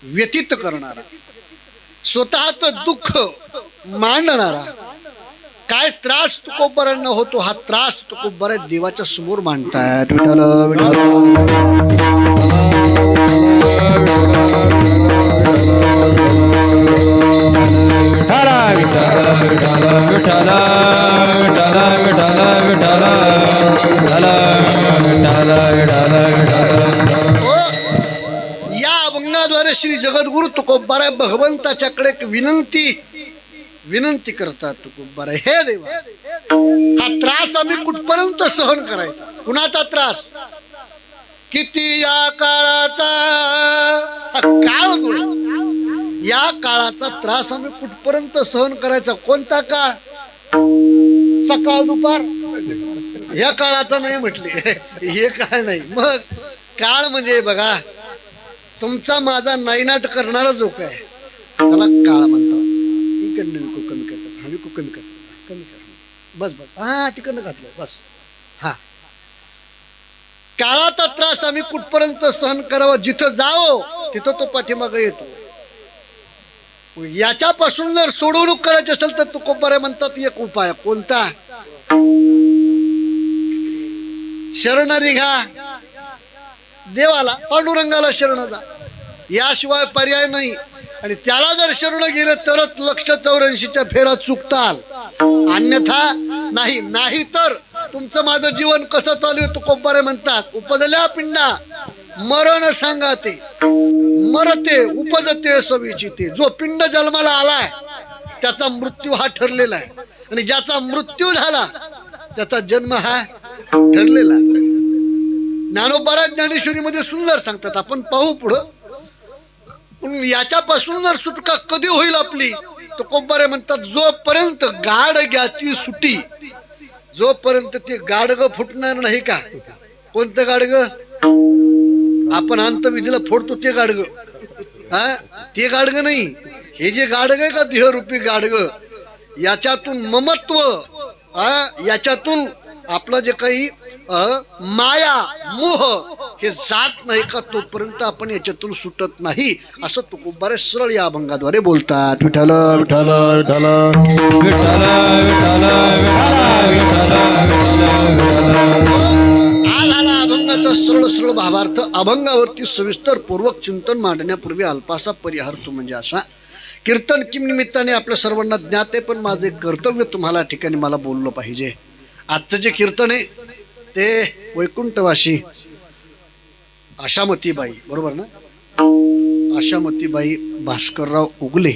व्यतीत करणारा, स्वतःचं दुःख मांडणारा. काय त्रास तुकोबारांना होतो हा त्रास तुकोबार देवाच्या समोर मांडतायत. विठ्ठल या अभंगाद्वारे श्री जगद्गुरु तुकोबाराय भगवंताच्याकडे एक विनंती करतात. तुकोबाराय, हे देवा, हा त्रास आम्ही कुठपर्यंत सहन करायचा? कुणाचा त्रास? किती या काळाचा, हा काळ जो, या काळाचा त्रास आम्ही कुठपर्यंत सहन करायचा? कोणता काळ? सकाळ दुपार या काळाचा नाही म्हटले, हे काळ नाही. मग काळ म्हणजे बघा, तुमचा माझा नाईनाट करणारा जो काय त्याला काळ म्हणतात. इकडनं विकू कमी करतात, हा विकू कमी करतात, कमी करतात, बस बस, हा तिकडनं घातलं बस. हा काळाचा त्रास आम्ही कुठपर्यंत सहन करावा? जिथं जाओ तिथं तो पाठीमागे येतो. याच्यापासून जर सोडवणूक करायची असेल तर तुकोबाराय म्हणतात एक उपाय. कोणता? शरण निघा देवाला, पांडुरंगाला शरण जा, याशिवाय पर्याय नाही. आणि त्याला जर शरण गेलं तरच 184च्या फेरा चुकताल, अन्यथा नाही. नाही तर तुमचं माझं जीवन कसं चालू आहे? तुकोबाराय म्हणतात, उपजल्या पिंडा मरण सांगा ते, मरते उपजते सविचिते. जो पिंड जन्माला आलाय त्याचा मृत्यू हा ठरलेला आहे, आणि ज्याचा मृत्यू झाला त्याचा जन्म हा ठरलेला. ज्ञानोबा ज्ञानेश्वरीमध्ये सुंदर सांगतात, आपण पाहू पुढं. पण याच्यापासून जर सुटका कधी होईल आपली? तुकोबाराय म्हणतात, जोपर्यंत गाडग्याची सुटी, जोपर्यंत ते गाडगं फुटणार नाही का. कोणतं गाडगं? आपण अंतविधीला फोडतो ते गाडगं, हा ते गाडगं नाही. हे जे गाडगं आहे का, देहरूपी गाडगं, याच्यातून ममत्व, याच्यातून आपलं जे काही माया मोह हे जात नाही का, तोपर्यंत आपण याच्यातून सुटत नाही, असं तुकोबाराय सरळ या अभंगाद्वारे बोलतात. विठ्ठल विठ्ठल विठ्ठल विठ्ठल आज आला अभंगाचा सरळ भावार्थ. अभंगावरती सविस्तर पूर्वक चिंतन मांडण्यापूर्वी अल्पासा परिहार म्हणजे असा. कीर्तन किम निमित्ताने आपल्या सर्वांना ज्ञात आहे, पण माझं एक कर्तव्य तुम्हाला ठिकाणी मला बोललं पाहिजे. आजचं जे कीर्तन आहे ते वैकुंठवासी आशामतीबाई, बरोबर ना, आशामतीबाई भास्करराव उगले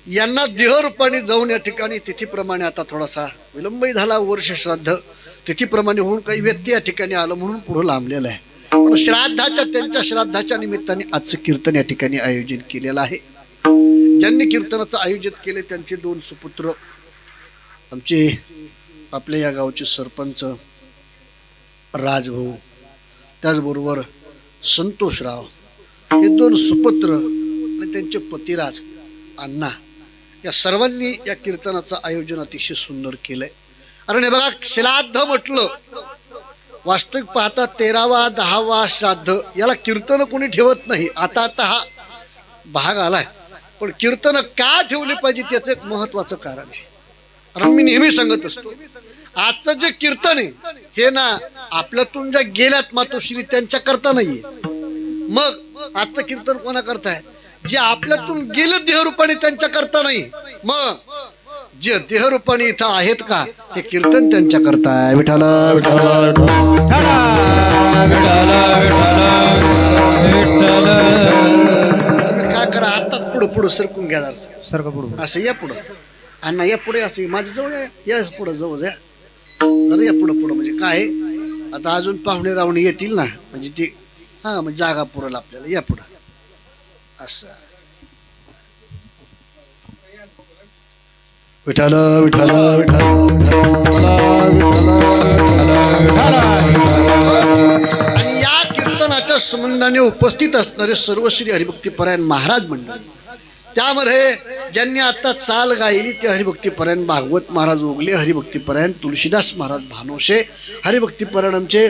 यांना देहरूपाने जाऊन या ठिकाणी तिथीप्रमाणे, आता थोडासा विलंबही झाला, वर्ष श्राद्ध तिथीप्रमाणे होऊन काही व्यक्ती या ठिकाणी आलं म्हणून पुढं लांबलेलं आहे. पण त्यांच्या श्राद्धाच्या निमित्ताने आजचं कीर्तन या ठिकाणी आयोजन केलेलं आहे. ज्यांनी कीर्तनाचं आयोजन केले त्यांचे 2 सुपुत्र, आमचे आपल्या या गावचे सरपंच राजभाऊ, त्याचबरोबर संतोषराव, हे 2 सुपुत्र आणि त्यांचे पतिराज अण्णा, या सर्वांनी या कीर्तनाचं आयोजन अतिशय सुंदर केलंय. कारण हे बघा, श्राद्ध म्हटलं, वास्तविक पाहता 13वा 10वा श्राद्ध याला कीर्तन कोणी ठेवत नाही. आता हा भाग आलाय, पण कीर्तन का ठेवली पाहिजे त्याचं एक महत्वाचं कारण आहे. कारण मी नेहमी सांगत असतो, आजचं जे कीर्तन आहे हे ना आपल्यातून ज्या गेल्यात मातोश्री त्यांच्या करता नाहीये. मग आजचं कीर्तन कोणा करताय? जे आपल्यातून गेले देहरूपाने त्यांच्या करता नाही. मग जे देहरूपाने इथं आहेत का, ते कीर्तन त्यांच्या करताय. विठ्ठल विठ्ठल तुम्ही काय करा, आताच पुढं सरकून घ्या, सारखं पुढं असं या पुढं, अण्णा या पुढे, असं माझ्या जवळ या पुढं जवळ द्या जरा, या पुढं म्हणजे काय, आता अजून पाहुणे रावणे येतील ना, म्हणजे ते हा म्हणजे जागा पुरेल आपल्याला. या पुढं असं. विठ्ठल विठ्ठल आणि या कीर्तनाच्या संबंधाने उपस्थित असणारे सर्व श्री हरिभक्तीपरायण महाराज मंडळी, त्यामध्ये ज्यांनी आता चाल गायली ते हरिभक्तीपरायण भागवत महाराज ओगले, हरिभक्तीपरायण तुळशीदास महाराज भानोशे, हरिभक्तीपरायण आमचे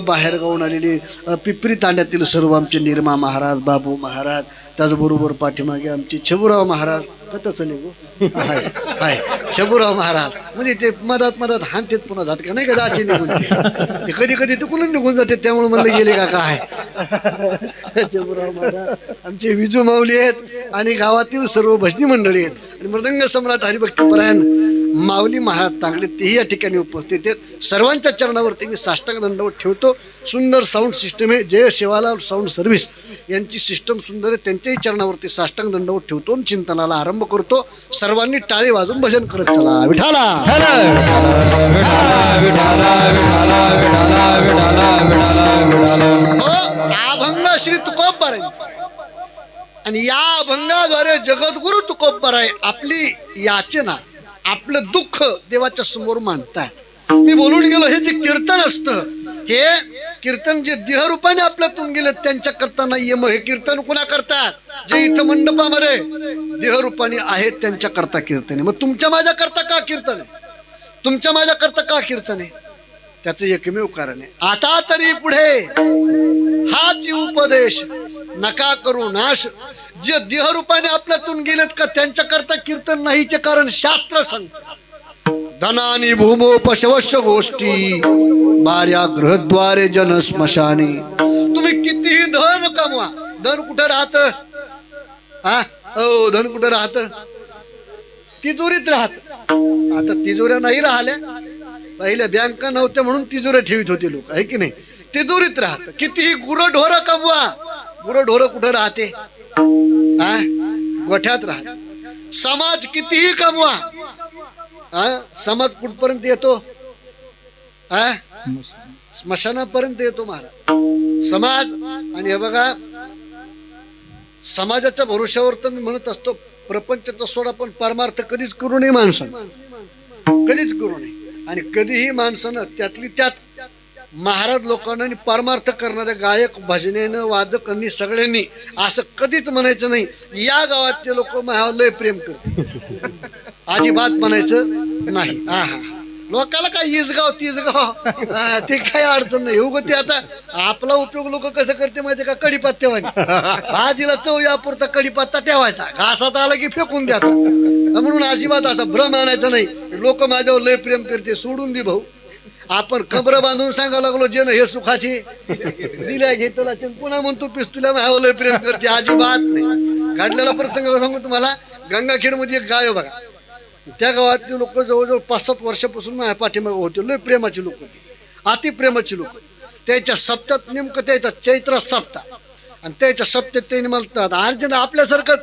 बाहेरगावून आलेले पिपरी तांड्यातील सर्व आमचे निर्मा महाराज, बाबू महाराज, त्याचबरोबर पाठीमागे आमचे छबुराव महाराज, कत चले गो हाय हाय छबुराव महाराज, म्हणजे ते मधात हानतेत पुन्हा झटका नाही का जायचे निघून ते कधी कधी तिकडून निघून जाते, त्यामुळे म्हणलं गेले का काय. छबुराव महाराज आमचे विजू माऊली आहेत आणि गावातील सर्व भजनी मंडळी आहेत आणि मृदंग सम्राट हरिभक्तीपरायण माऊली महाराज तांगडे तेही या ठिकाणी उपस्थित आहेत. सर्वांच्या चरणावरती मी साष्टांग दंडवत ठेवतो. सुंदर साऊंड सिस्टम आहे, जय शिवालाल साऊंड सर्व्हिस यांची सिस्टम सुंदर आहे, त्यांच्याही चरणावरती साष्टांग दंडवत ठेवतो आणि चिंतनाला आरंभ करतो. सर्वांनी टाळी वाजून भजन करत चला. विठाला अभंग श्री तुकोबारांचा आणि या अभंगाद्वारे जगद्गुरु तुकोबाराय आपली याचना, आपलं दुःख देवाच्या समोर मांडताय. मी बोलून गेलो, हे जे कीर्तन असतं, हे कीर्तन जे देहरूपाने आपल्यातून गेले त्यांच्या करता नाहीये. मग हे कीर्तन कुणा करतात? जे इथं मंडपामध्ये देहरूपाने आहेत त्यांच्या करता कीर्तन आहे. मग तुमच्या माझ्या करता का कीर्तन आहे? तुमच्या माझ्या करता का कीर्तन आहे? त्याचं एकमेव कारण आहे, आता तरी पुढे हाच उपदेश नका करू नाश. जे देहरूपाने आपल्यातून गेलेत का त्यांच्या करता कीर्तन नाहीचे कारण शास्त्र सांगतं. धनानी भूमोपशवश्य गोष्टी बाऱ्या गृहद्वारे जन स्मशानी. तुम्ही कितीही धन कमवा, धन कुठं राहत? धन कुठं राहत? तिजोरीत राहत. आता तिजोऱ्या नाही राहिल्या, पहिल्या बँका नव्हत्या म्हणून तिजोऱ्या ठेवीत होते लोक, आहे की नाही? तिजोरीत राहत. कितीही गुरढोरं कमवा, गुरढोरं कुठं राहते? गोठ्यात राहत. समाज कितीही कमवा, समाज कुठपर्यंत येतो? स्मशानापर्यंत येतो महाराज समाज. आणि हे बघा, समाजाच्या भरोश्यावर तर मी म्हणत असतो, प्रपंचाचा सोडा पण परमार्थ कधीच करू नये माणसानं, कधीच करू नये. आणि कधीही माणसानं त्यातली त्यात महाराज लोकांना आणि परमार्थ करणाऱ्या गायक, भजनेनं, वादकांनी सगळ्यांनी असं कधीच म्हणायचं नाही या गावातले लोक माझ्यावर लय प्रेम करते, अजिबात म्हणायचं नाही. लोकाला काय इसगाव तिसगाव ते काही अडचण नाही. उगं ते आता आपला उपयोग लोक कसं करते माहिती का? कडीपत्त्यावानी भाजीला चव यापुरता कडीपत्ता ठेवायचा, घासात आला की फेकून द्यायचा. म्हणून अजिबात असा भ्रम आणायचा नाही. लोक माझ्यावर लय प्रेम करते, सोडून दे भाऊ. आपण कबर बांधून सांगायला लागलो जे हे सुखाची दिल्या घेतला पुन्हा म्हणतो पिस्तुल्या माझ्यावर लय प्रेम करते, अजिबात नाही. घडलेला प्रसंग सांगू तुम्हाला. गंगाखेड मध्ये एक गाव आहे बघा, त्या गावातली लोक जवळजवळ 5-7 वर्षापासून माझ्या पाठीमागे होते. लय प्रेमाची लोक होती, अतिप्रेमाची लोक. त्याच्या सप्तात नेमकं त्याचा चैत्र सप्ताह आणि त्याच्या सप्त्यात त्यांनी म्हणतात अर्जन आपल्यासारखंच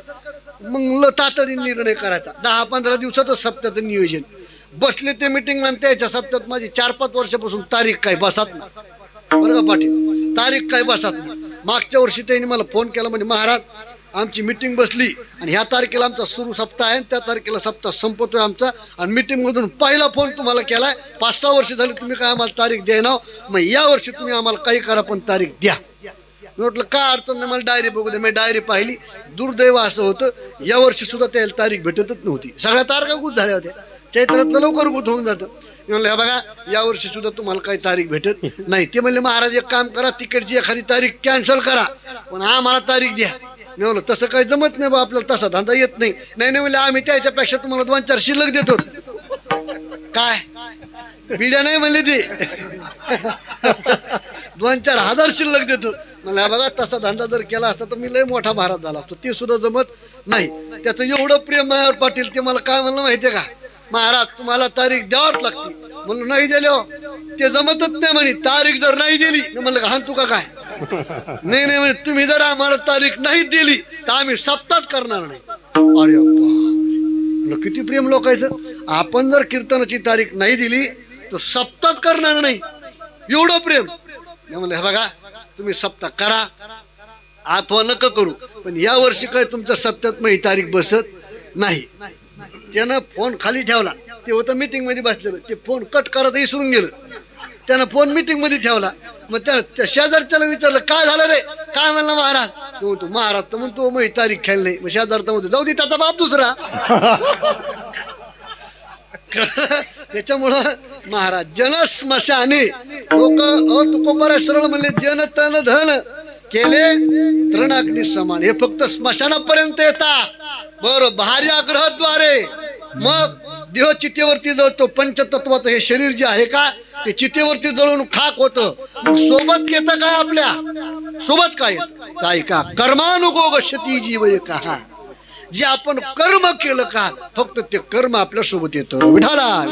मग तातडीने निर्णय करायचा. 10-15 दिवसातच सप्त्याचं नियोजन. बसले ते मिटिंग आणि त्याच्या सप्त्यात माझी 4-5 वर्षापासून तारीख काय बसत नाही बरं का पाटील, तारीख काय बसत नाही. मागच्या वर्षी त्यांनी मला फोन केला, म्हणजे महाराज आमची मिटिंग बसली आणि ह्या तारखेला आमचा सुरू सप्ताह आहे, त्या तारखेला सप्ताह संपतोय आमचा आणि मिटिंगमधून पहिला फोन तुम्हाला केलाय. 5-6 वर्ष झाली तुम्ही काय आम्हाला तारीख द्यायना, मग या वर्षी तुम्ही आम्हाला काही करा पण तारीख द्या. मी म्हटलं काय अडचण नाही, मला डायरी बघू दे. मी डायरी पाहिली. दुर्दैव असं होतं या वर्षी सुद्धा त्याला तारीख भेटतच नव्हती. सगळ्या तारखा गुत झाल्या होत्या. चैत्रातनं लवकर गुत होऊन जातं. मी म्हणलं बघा या वर्षी सुद्धा तुम्हाला काही तारीख भेटत नाही. ते म्हणले महाराज एक काम करा, तिकीटची एखादी तारीख कॅन्सल करा पण आम्हाला तारीख द्या. मी म्हणलं तसं काही जमत नाही बा, आपल्याला तसा धंदा येत नाही. नाही म्हणले आम्ही त्याच्यापेक्षा तुम्हाला 2-4 शिल्लक देतो. काय बिड्या नाही म्हणले ते 2-4 हजार शिल्लक देतो. मला बघा तसा धंदा जर केला असता तर मी लय मोठा महाराज झाला असतो. ते सुद्धा जमत नाही. त्याचं एवढं प्रेम माझ्यावर पाटील. ते मला काय म्हणलं माहितीये का, महाराज तुम्हाला तारीख द्यावाच लागते. म्हणलं नाही दिल्या ते जमतच नाही म्हणे. तारीख जर नाही दिली म्हणलं हान तू का काय नाही म्हणे, तुम्ही जर आम्हाला तारीख नाही दिली तर आम्ही सप्ताह करणार नाही. अरे बाप, किती प्रेम लोकांचं. आपण जर कीर्तनाची तारीख नाही दिली तर सप्ताह करणार नाही, एवढं प्रेम. म्हणलं हे बघा तुम्ही सप्ताह करा अथवा नका करू पण या वर्षी काय तुमच्या सप्त्यात ही तारीख बसत नाही. त्यानं फोन खाली ठेवला. ते होतं मीटिंग मध्ये बसलेलं. ते फोन कट करत विसरून गेलं. त्यानं फोन मीटिंग मध्ये ठेवला. मग त्या शेजारच्याला विचारलं काय झालं रे, काय म्हणलं महाराज. तो महाराज तर म्हणतो मग तारीख खेळ नाही, मग शेजार तर म्हणतो जाऊ दे त्याचा बाप दुसरा. त्याच्यामुळं महाराज जन स्मशाने लोक तुकोबारा सरळ म्हणले जन तन धन केले तृणाग्नी समान. हे फक्त स्मशानापर्यंत येतात बरं. बाह्य ग्रहद्वारे मग देह चितेवरती जळतो. पंचतत्वाचं हे शरीर जे आहे का ते चितेवरती जळून खाक होतं. मग सोबत येतं काय आपल्या सोबत काय येतं काय का कर्मानुगो गच्छती जीव का. जे आपण कर्म केलं का फक्त ते कर्म आपल्या सोबत येतं. विठाला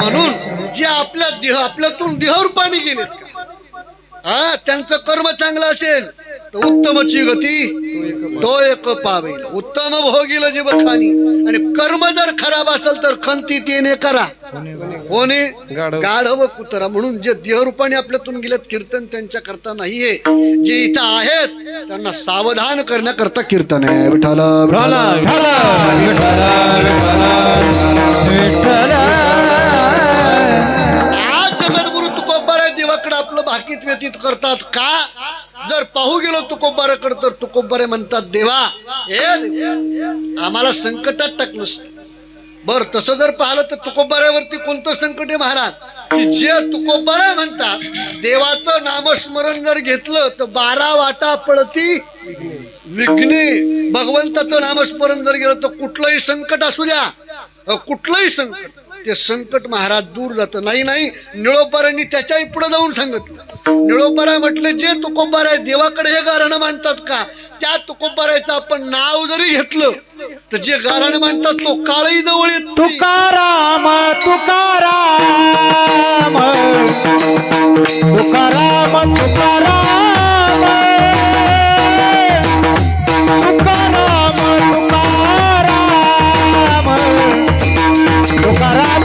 म्हणून जे आपल्या देह आपल्यातून देहरूपाने गेलेत का त्यांचं कर्म चांगलं असेल तर उत्तमची गती तो एक पावेल. उत्तम भोगील जीव खानी. आणि कर्म जर खराब असेल तर खंती तेने करा कोणे गाढव कुत्रा. म्हणून जे देहरूपाने आपल्यातून गेलेत कीर्तन त्यांच्या करता नाहीये. जे इथं आहेत त्यांना सावधान करण्याकरता कीर्तन आहे. विठ्ठल आज जगद्गुरु तुकोबाराय देवाकडे आपलं भाकीत व्यतीत करतात का. जर पाहू गेलो तुकोबाराकडे तर तुकोबारे म्हणतात देवा हे आम्हाला संकटात टाकलंस. बर तसं जर पाहिलं तर तुकोबाऱ्यावरती कोणतं संकट आहे महाराज की जे तुकोबारा म्हणतात देवाचं नामस्मरण जर घेतलं तर 12 वाटा पडती विघ्ने. भगवंताचं नामस्मरण जर गेलं तर कुठलंही संकट असू द्या कुठलंही संकट ते संकट महाराज दूर जातं. नाही निळोबारांनी त्याच्याही पुढे जाऊन सांगितलं. निळोबारा म्हटलं जे तुकोबाराय देवाकडे हे गारणं मांडतात का त्या तुकोबारायचं आपण नाव जरी घेतलं तर जे गारणं मांडतात तो काळही जवळ येत. तुकाराम तुकाराम तुकाराम तुकाराम तुकाराम तुकाराम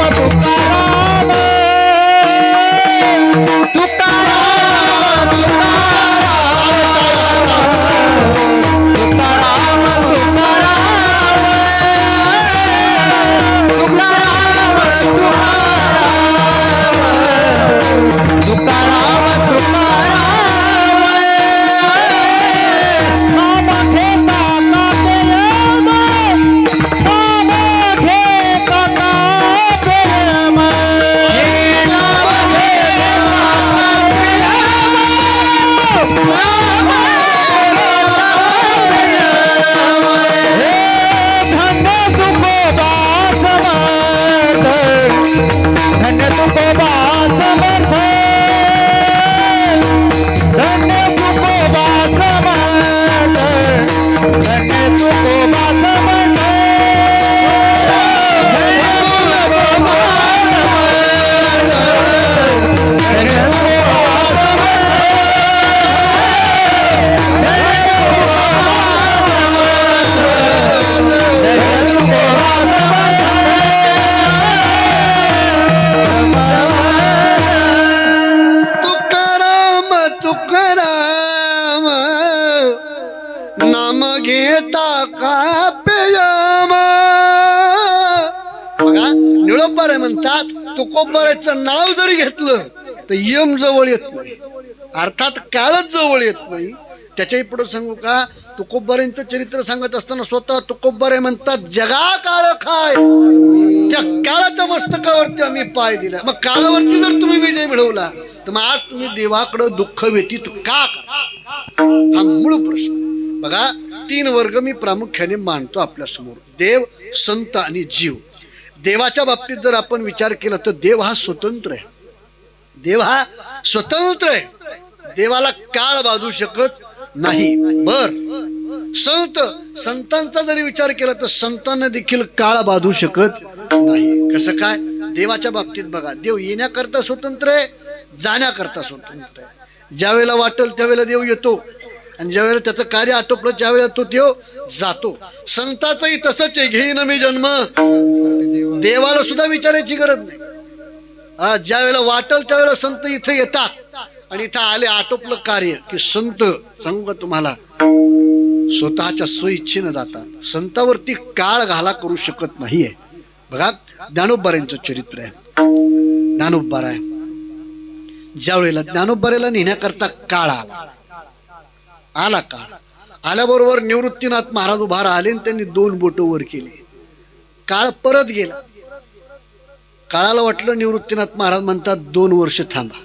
तुकाराम तुकाराम नाम घेता का पेयम. बघा निळोबारे म्हणतात तुकोबाराचं नाव जरी घेतलं तर यम जवळ येत नाही. अर्थात काळच जवळ येत नाही. त्याच्याही पुढे सांगू का तुकोबारांचं चरित्र सांगत असताना स्वतः तुकोबारे म्हणतात जगा काळ खाय त्या काळाच्या मस्तकावरती आम्ही पाय दिला. मग काळावरती जर तुम्ही विजय मिळवला तर मग आज तुम्ही देवाकडे दुःख व्यतीत का हा मूळ प्रश्न. बघा 3 वर्ग मी प्रामुख्याने मांडतो आपल्या समोर देव संत आणि जीव. देवाच्या बाबतीत जर आपण विचार केला तर देव हा स्वतंत्र आहे. देव हा स्वतंत्र आहे. देवाला काळ बांधू शकत नाही. बर संतांचा जरी विचार केला तर संतांना देखील काळ बांधू शकत नाही. कसं काय देवाच्या बाबतीत बघा देव येण्याकरता स्वतंत्र आहे जाण्याकरता स्वतंत्र आहे. ज्यावेळेला वाटेल त्यावेळेला देव येतो आणि ज्यावेळेला त्याचं कार्य आटोपलं त्यावेळेला तो देव जातो. संताचंही तसंच आहे. घेईन मी जन्म देवाला सुद्धा विचारायची गरज नाही. ज्या वेळेला वाटेल त्यावेळेला संत इथे येतात आणि इथं आले आटोपलं कार्य की संत सांगू का तुम्हाला स्वतःच्या स्वइच्छेनं जातात. संतावरती काळ घाला करू शकत नाहीये. बघा ज्ञानोबारांचं चरित्र आहे. ज्ञानोबाराय ज्या वेळेला ज्ञानोबाऱ्याला नेण्याकरता काळ आला काळ आल्याबरोबर निवृत्तीनाथ महाराज उभा राहिले आणि त्यांनी 2 बोटं वर केली. काळ परत गेला. काळाला वाटलं निवृत्तीनाथ महाराज म्हणतात 2 वर्ष थांबा.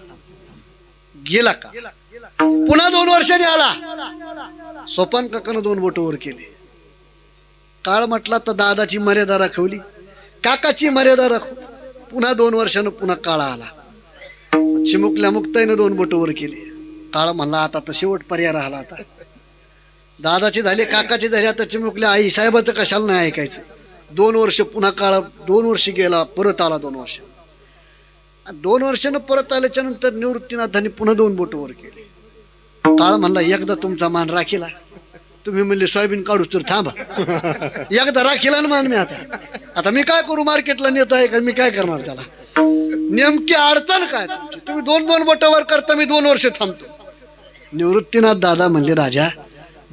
गेला का पुन्हा 2 वर्षांनी आला. सोपान काकानं 2 बोटं वर केले. काळ म्हटला तर दादाची मर्यादा राखवली, काकाची मर्यादा राखवली. पुन्हा 2 वर्षानं पुन्हा काळ आला. चिमुकल्या मुक्ताईनं 2 बोटं वर केली. काळ म्हणला आता तर शेवट पर्याय राहिला. आता दादाचे झाले, काकाचे झाले, आता चिमुकल्या आई साहेबाचं कशाला नाही ऐकायचं. 2 वर्ष पुन्हा काळ 2 वर्ष गेला, परत आला 2 वर्ष. 2 वर्षानं परत आल्याच्या नंतर निवृत्तीनाथांनी पुन्हा 2 बोटं वर केले. काळ म्हणला एकदा तुमचा मान राखीला, तुम्ही म्हणले सोयाबीन काढूच तर थांबा. एकदा राखीला ना मान मी. आता मी काय करू, मार्केटला नेत आहे का, मी काय करणार त्याला. नेमकी अडचण काय तुमची, तुम्ही 2 बोटं वर करता, मी 2 वर्ष थांबतो. निवृत्तीनाथ दादा म्हणले राजा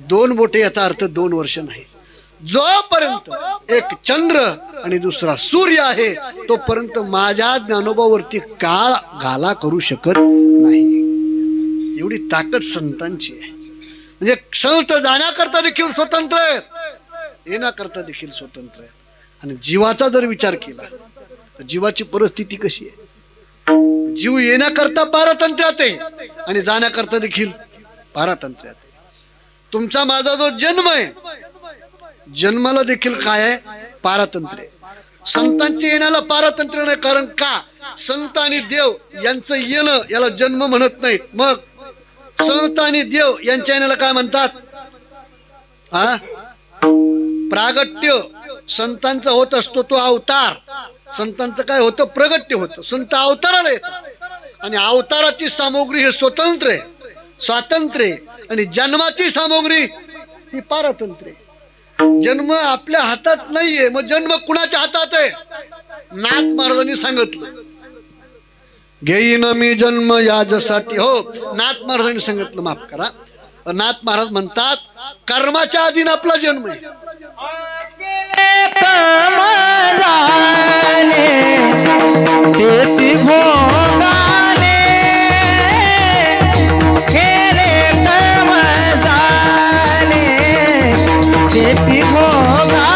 2 बोटे याचा अर्थ 2 वर्ष नाही. जोपर्यंत एक चंद्र आणि दुसरा सूर्य आहे तोपर्यंत माझ्या ज्ञानोबावरती काळ घाला करू शकत नाही. एवढी ताकद संतांची आहे. म्हणजे संत जाण्याकरता देखील स्वतंत्र आहेत, येण्याकरता देखील स्वतंत्र आहेत. आणि जीवाचा जर विचार केला तर जीवाची परिस्थिती कशी आहे. जीव येण्याकरता पारतंत्र्यात आहे आणि जाण्याकरता देखील पारतंत्र्यात आहे. तुमचा माझा जो जन्म आहे, जन्माला देखील काय आहे, पारतंत्र्य. संतांच्या येण्याला पारतंत्र्य नाही. कारण का, संत आणि देव यांचं येणं याला जन्म म्हणत नाहीत. मग संत आणि देव यांच्या येण्याला काय म्हणतात, प्रागट्य. संतांचा होत असतो तो अवतार, संतांचं काय होतं, प्रगट्य होतं. संत अवताराला येतात आणि अवताराची सामग्री हे स्वतंत्र आहे, स्वातंत्र्य. आणि जन्माची सामग्री ही पारतंत्र्य. जन्म आपल्या हातात नाहीये, मग जन्म कुणाच्या हातात आहे. नाथ महाराजांनी सांगितलं, घेईन मी जन्म याजसाठी. हो, नाथ महाराजांनी सांगितलं, माफ करा. नाथ महाराज म्हणतात कर्माच्या अधीन आपला जन्म आहे. कर्म झाले तेची भोगाले, केले कर्म झाले तेची भोगाले.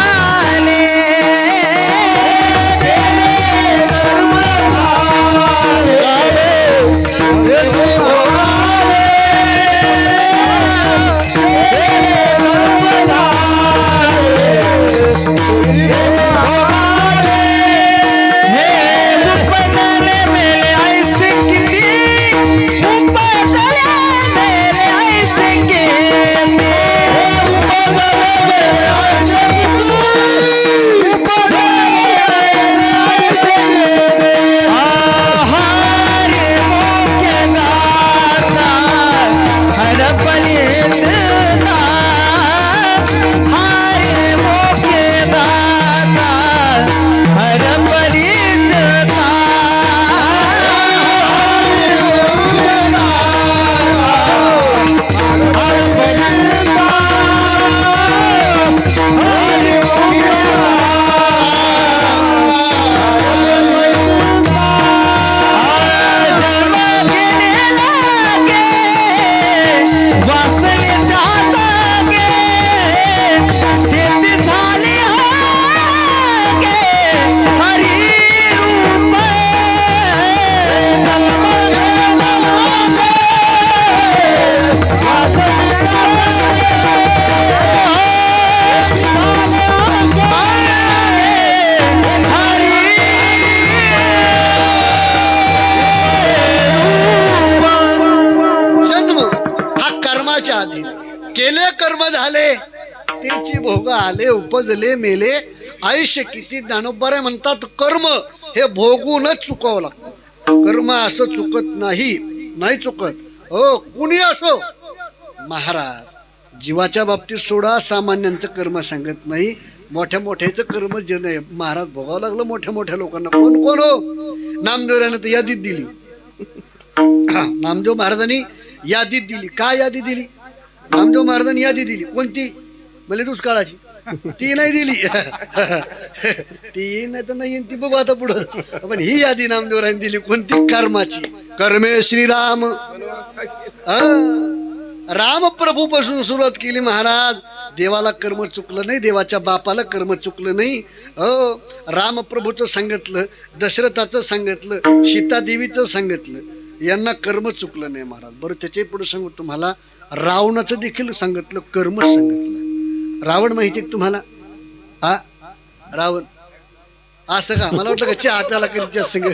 केले कर्म झाले त्याची भोग आले, उपजले मेले. आयुष्य किती ज्ञानोबा म्हणतात कर्म हे भोगूनच चुकावं लागतं. कर्म असं चुकत नाही चुकत. हो, कुणी असो. महाराज जीवाच्या बाबतीत सोडा, सामान्यांचं कर्म सांगत नाही. मोठ्या मोठ्याचं कर्म जे नाही महाराज भोगावं लागलं मोठ्या मोठ्या लोकांना. कोण कोण हो, नामदेवरानं तर यादीत दिली. नामदेव महाराजांनी यादीत दिली. काय यादी दिली, नामदेव महाराजांनी यादी दिली. कोणती, भले दुष्काळाची. ती नाही दिली ती नाही तर नाही येईन, ती बघू आता पुढं. पण ही यादी नामदेवरांनी दिली कोणती? कर्माची. कर्मे श्रीराम. रामप्रभू पासून सुरुवात केली महाराज. देवाला कर्म चुकलं नाही, देवाच्या बापाला कर्म चुकलं नाही. रामप्रभूचं सांगितलं, दशरथाचं सांगितलं, सीतादेवीचं सांगितलं, यांना कर्म चुकलं नाही महाराज. बरं त्याच्याही पुढे सांगू तुम्हाला, रावणाचं देखील सांगितलं, कर्म सांगितलं. रावण माहिती आहे तुम्हाला? रावण असं का? मला वाटलं का चहा प्याला करीत संग.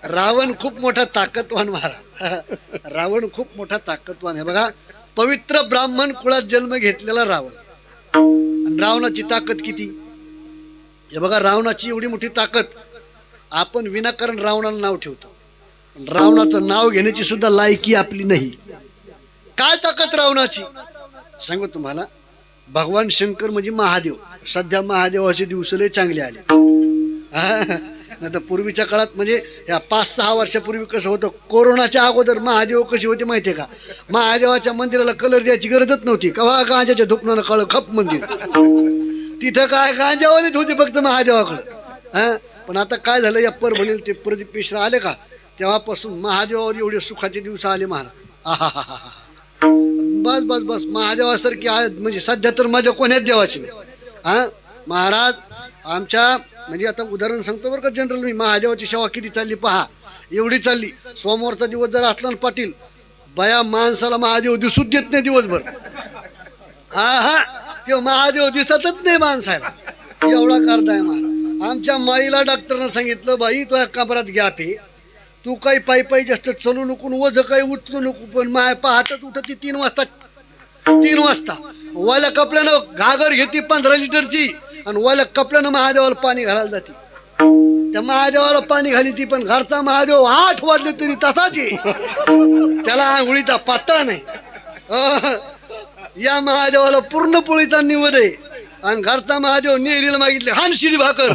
रावण खूप मोठा ताकदवान महाराज. रावण खूप मोठा ताकदवान आहे बघा. पवित्र ब्राह्मण कुळात जन्म घेतलेला रावण. आणि रावणाची ताकद किती हे बघा. रावणाची एवढी मोठी ताकद, आपण विनाकारण रावणाला नाव ठेवतो. रावणाचं नाव घेण्याची सुद्धा लायकी आपली नाही. काय ताकद रावणाची सांगू तुम्हाला. भगवान शंकर म्हणजे महादेव. सध्या महादेवाचे दिवस लय चांगले आले. नाही तर पूर्वीच्या काळात म्हणजे या 5-6 वर्षापूर्वी कसं होतं, कोरोनाच्या अगोदर महादेव कशी होते माहिती आहे का? महादेवाच्या मंदिराला कलर द्यायची गरजच नव्हती. कवा गांजाच्या धुपणानं काळं खप मंदिर. तिथं काय गांजावालीच होती फक्त महादेवाकडं. पण आता काय झालं, या परभणीला ते प्रदीप मिश्रा आले का, तेव्हापासून महादेवावर एवढे सुखाचे दिवस आले महाराज. बस बस बस महादेवासारखी आहे म्हणजे सध्या तर माझ्या कोण्याच देवाची नाही. महाराज आमच्या म्हणजे आता उदाहरण सांगतो बरं का जनरल मी. महादेवाची सेवा किती चालली पहा, एवढी चालली. सोमवारचा दिवस जर असला ना पाटील, बया माणसाला महादेव दिसूच देत नाही दिवसभर. ते महादेव दिसतच नाही माणसाला, एवढा करताय महाराज. आमच्या माईला डॉक्टरनं सांगितलं, बाई तो कबरात घ्या पे, तू काही पायी जास्त चलू नको, वज काही उठलू नको. पण माय पहाटच उठती 3 वाजता. 3 वाजता वाल्या कपड्यानं घागर घेते 15 लिटरची, आणि वाल्या कपड्यानं महादेवाला पाणी घालायला जाते. त्या महादेवाला पाणी घाली ती, पण घरचा महादेव 8 वाजले तरी तसाच आहे. त्याला आंघोळीचा पत्ता नाही. या महादेवाला पूर्ण पोळीचा निवद आहे, आणि घरचा महादेव नेरीला मागितले हान शिडी भाकर.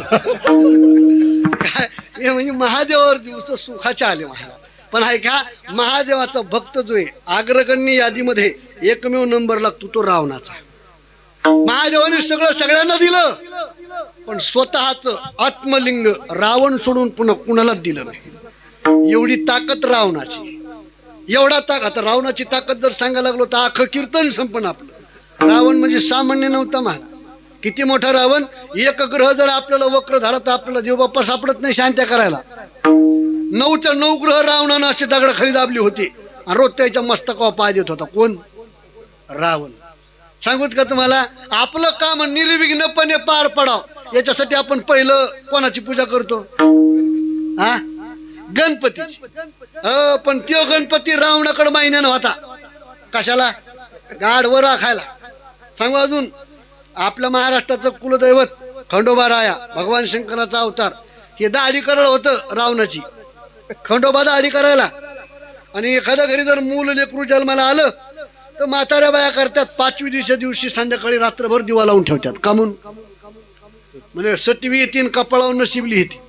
काय म्हणजे महादेवावर दिवस सुखाचे आले महाराज. पण आहे का, महादेवाचा भक्त जो आहे अग्रगण्य यादीमध्ये एकमेव नंबर लागतो तो रावणाचा. महादेवाने सगळं सगळ्यांना दिलं, पण स्वतःच आत्मलिंग रावण सोडून पुन्हा कुणालाच दिलं नाही. एवढी ताकद रावणाची. एवढा आता रावणाची ताकद जर सांगायला लागलो तर अख्खं कीर्तन संपण आपलं. रावण म्हणजे सामान्य नव्हता महाराज. किती मोठा रावण. एक ग्रह जर आपल्याला वक्र झाला तर आपल्याला देवबाप्पा सापडत नाही शांत्या करायला. 9च्या 9 ग्रह रावणानं असे दगडाखाली दाबली होती, आणि रोज त्याच्या मस्तकावर पाय देत होता. कोण? रावण. सांगूच का तुम्हाला, आपलं काम निर्विघ्नपणे पार पडाव याच्यासाठी आपण पहिलं कोणाची पूजा करतो? गणपतीची. पण तो गणपती रावणाकडे महिन्यानं होता. कशाला? गाढवं राखायला. सांगू अजून, आपल्या महाराष्ट्राचं कुलदैवत खंडोबा राया, भगवान शंकराचा अवतार, हे दाढी करायला होतं रावणाची. खंडोबा दाढी करायला. आणि एखाद्या घरी जर मूल लेकरू जन्माला आलं तर म्हाताऱ्या बाया करतात 5व्या दिवशी संध्याकाळी रात्रभर दिवा लावून ठेवतात. का म्हणून? म्हणजे सटवी येतील कपाळावर नशीबली येते.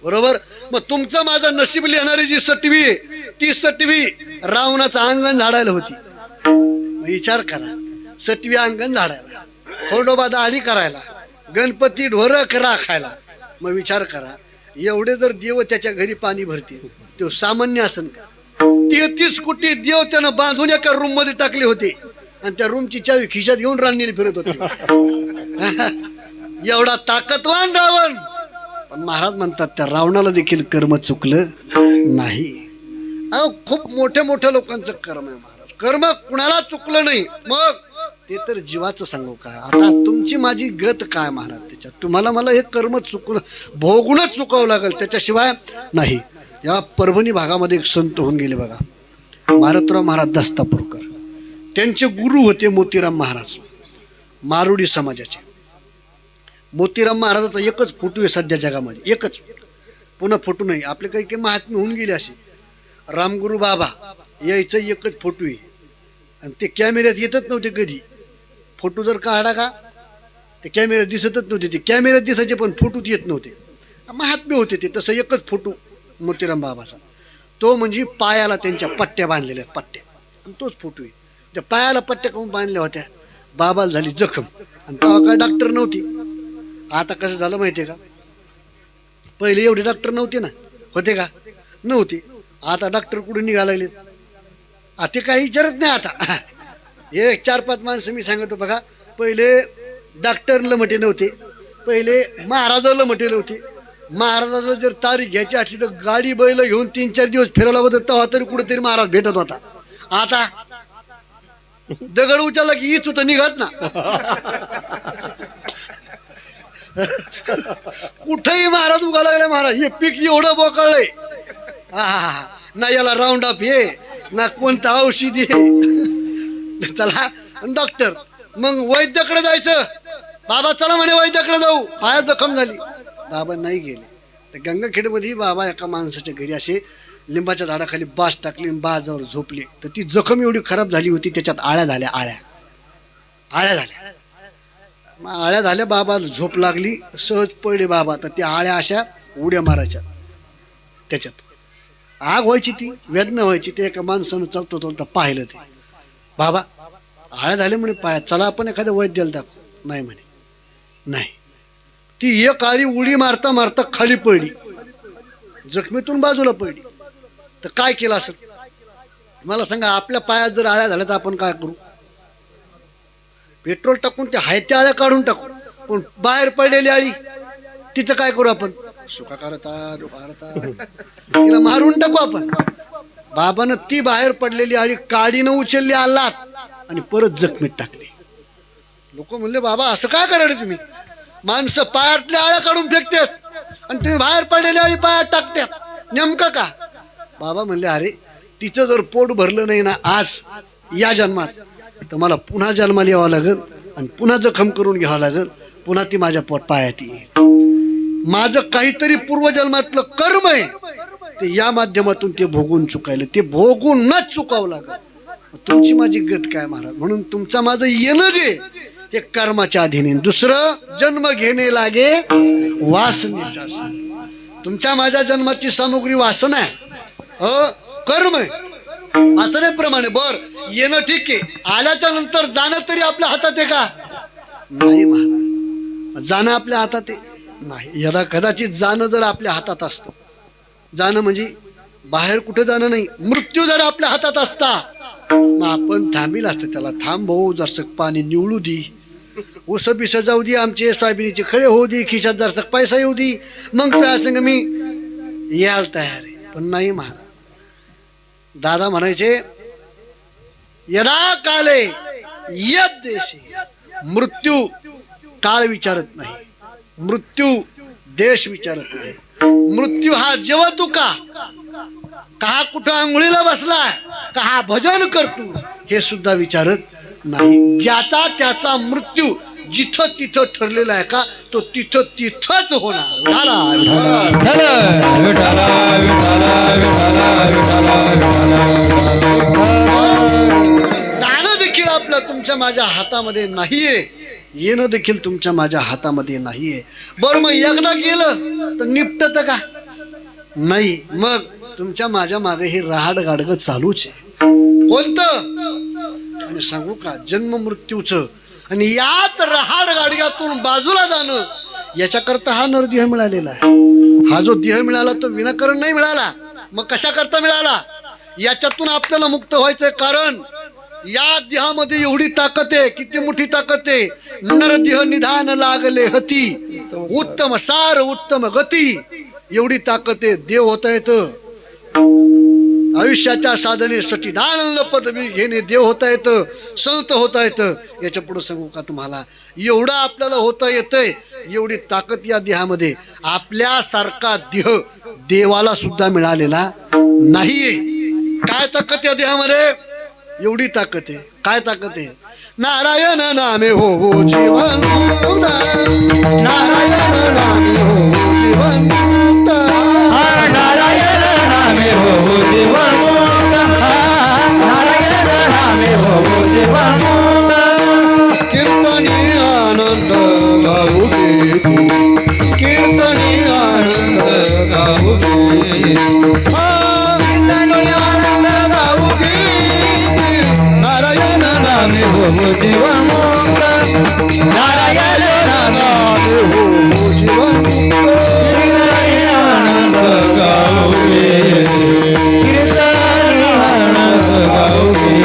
बरोबर. मग तुमचं माझं नशीब लिहिणारी जी सटवी आहे, ती सटवी रावणाचं अंगण झाडायला होती. विचार करा, सटवी अंगण झाडायला, खंडोबा दाढी करायला, गणपती ढोरक राखायला. मग विचार करा, एवढे जर देव त्याच्या घरी पाणी भरतील, तो सामान्य असन का? 33 कोटी देव त्यानं बांधून एका रूम मध्ये टाकले होते, आणि त्या रूमची चावी खिशात घेऊन राणीला फिरत होते. एवढा ताकदवान रावण. पण महाराज म्हणतात त्या रावणाला देखील कर्म चुकलं नाही. खूप मोठ्या मोठ्या लोकांचं कर्म आहे महाराज. कर्म कुणाला चुकलं नाही. मग ते तर जीवाचं सांगू काय. आता तुमची माझी गत काय महाराज त्याच्यात? तुम्हाला मला हे कर्म चुकून भोगूनच चुकावं लागेल, त्याच्याशिवाय नाही. या परभणी भागामध्ये एक संत होऊन गेले बघा, मारुतीराव महाराज दस्तापूरकर. त्यांचे गुरु होते मोतीराम महाराज, मारुडी समाजाचे. मोतीराम महाराजाचा एकच फोटो आहे सध्या जगामध्ये, एकच. पुन्हा फोटो नाही. आपले काही काही महात्मे होऊन गेले असे. रामगुरू बाबा यायचं एकच फोटो आहे, आणि ते कॅमेऱ्यात येतच नव्हते कधी. फोटो जर काढा का ते कॅमेऱ्यात दिसतच नव्हते. ते कॅमेऱ्यात दिसायचे पण फोटोत येत नव्हते. महात्मे होते ते. तसं एकच फोटो मोतीराम बाबाचा. तो म्हणजे पायाला त्यांच्या पट्ट्या बांधलेल्या, पट्ट्या. आणि तोच फोटो आहे. त्या पायाला पट्ट्या काऊन बांधल्या होत्या? बाबाला झाली जखम. आणि तेव्हा काय डॉक्टर नव्हती. आता कसं झालं माहितीये का, पहिले एवढे डॉक्टर नव्हते ना, होते का, नव्हते. आता डॉक्टर कुठे निघायला लागले, ते काही विचारत नाही आता. एक 4-5 माणसं मी सांगतो बघा. पहिले डॉक्टर लमटे नव्हते, पहिले महाराजाला लमटे नव्हते. महाराजाला जर तारीख घ्यायची असली तर गाडी बैल घेऊन 3-4 दिवस फिरायला होतं, तेव्हा तरी कुठेतरी महाराज भेटत होता. आता दगड उचलला की हीच होतं निघत ना. कुठेही महाराज उगा लागले. महाराज हे पीक एवढं बोकळलंय, ना याला राऊंड अप ये ना कोणतं औषध ये. चला डॉक्टर, मग वैद्याकडे जायचं. बाबा चला म्हणे वैद्याकडे जाऊ, पायात जखम झाली. बाबा नाही गेले. तर गंगाखेडमध्ये बाबा एका माणसाच्या घरी असे लिंबाच्या झाडाखाली बास टाकली, बाजावर झोपले. तर ती जखम एवढी खराब झाली होती, त्याच्यात आळ्या झाल्या. आळ्या झाल्या. बाबा झोप लागली, सहज पडले बाबा. तर त्या आळ्या अशा उड्या मारायच्या, त्याच्यात आग व्हायची, ती वेदना व्हायची. ते एका माणसानं चालता पाहिलं. ते बाबा आळ्या झाले म्हणे पायात, चला आपण एखाद्या वैद्याला दाखवू. नाही म्हणे, नाही. ती एक आळी उडी मारता मारता खाली पडली, जखमीतून बाजूला पडली. तर काय केलं असेल मला सांगा. आपल्या पायात जर आळ्या झाल्या तर आपण काय करू? पेट्रोल टाकून त्या हायत्या आळ्या काढून टाकू. पण बाहेर पडलेली आळी, तिचं काय करू आपण? सुका करता तिला मारून टाकू आपण. बाबानं ती बाहेर पडलेली आळी काडीनं उचलली आलात आणि परत जखमीत टाकली. लोक म्हणले बाबा असं काय करायला तुम्ही? माणसं पायातल्या आळ्या काढून फेकतात आणि तुम्ही बाहेर पडलेली आळी पायात टाकतात, नेमकं का? बाबा म्हणले अरे तिचं जर पोट भरलं नाही ना आज या जन्मात, तर मला पुन्हा जन्माला यावं लागेल आणि पुन्हा जखम करून घ्यावं लागेल, पुन्हा ती माझ्या पायात येईल. माझं काहीतरी पूर्वजन्मातलं कर्म आहे ते या माध्यमातून ते भोगून चुकायला, ते भोगूनच चुकावं लागेल. तुमची माझी गत काय महाराज? म्हणून तुमचं माझं येणं जे हे कर्माच्या अधीन. दुसरं जन्म घेणे लागे वासनेचा. तुमच्या माझ्या जन्माची सामुग्री वासना आहे, कर्म आहे. वासनेप्रमाणे बर येणं ठीक आहे, आल्याच्या नंतर जाणं तरी आपल्या हातात आहे का? नाही महाराज, जाणं आपल्या हातात आहे नाही. यदा कदाचित जाणं जर आपल्या हातात असतं, जाणं म्हणजे बाहेर कुठं जाणं नाही, मृत्यू जर आपल्या हातात असता मग आपण थांबील असतं. त्याला थांब भाऊ, जरसक पाणी निवळू दी, ऊस बिस जाऊ दे, आमचे सोयाबीनचे खळे होऊ दे, खिशात जरसक पैसा येऊ दे, मग त्या संग मी यायला तयार आहे. पण नाही महाराज. दादा म्हणायचे यदा काले यद देशी. मृत्यू काळ विचारत नाही, मृत्यू देश विचारत नाही. मृत्यू हा जेव्हा तू का कुठं आंघोळीला बसला का हा भजन करतो हे सुद्धा विचारत नाही. ज्याचा त्याचा मृत्यू जिथं तिथं ठरलेला आहे का तो तिथं तिथंच होणार. जाणं देखील आपलं तुमच्या माझ्या हातामध्ये नाहीये, येणं देखील तुमच्या माझ्या हातामध्ये नाहीये. बरं मग एकदा गेलं तर निपटत का? नाही. मग तुमच्या माझ्या मागे हे रहाड गाडगं चालूच आहे. कोणतं? आणि सांगू का, जन्म मृत्यूचं. आणि यात रहाड गाडग्यातून बाजूला जाणं, याच्याकरता हा नरदेह मिळालेला आहे. हा जो देह मिळाला तो विनाकारण नाही मिळाला. मग कशा करता मिळाला? याच्यातून आपल्याला मुक्त व्हायचंय. कारण या देहामध्ये एवढी ताकद आहे. किती मोठी ताकद आहे. नरदेह निधान लागले हती, उत्तम सार उत्तम गती. एवढी ताकद आहे. देव होता येतं, आयुष्याच्या साधनेसाठी दानंद पदवी घेणे देव होता येतं, संत होता येतं. याच्या पुढे सांगू का तुम्हाला, एवढं आपल्याला होता येतंय. एवढी ताकद या देहामध्ये. आपल्यासारखा देह देवाला सुद्धा मिळालेला नाहीये. काय ताकद या देहामध्ये? एवढी ताकद आहे. काय ताकद आहे? नारायण नामे हो जीवन, नारायण नामे हो जीवन, नारायण नामे हो जीवन मुक्त, नारायण नामे हो जीवन मुक्त. कीर्तनी आनंद गाऊ देती, कीर्तनी आनंद गाऊ देती, कीर्तनी आनंद गाऊ देती. नारायण नामे हो जीवन मुक्त, नारायण नामे हो जीवन कीर्तनी आनंद गाऊगे कीर्तनी आनंद गाऊगे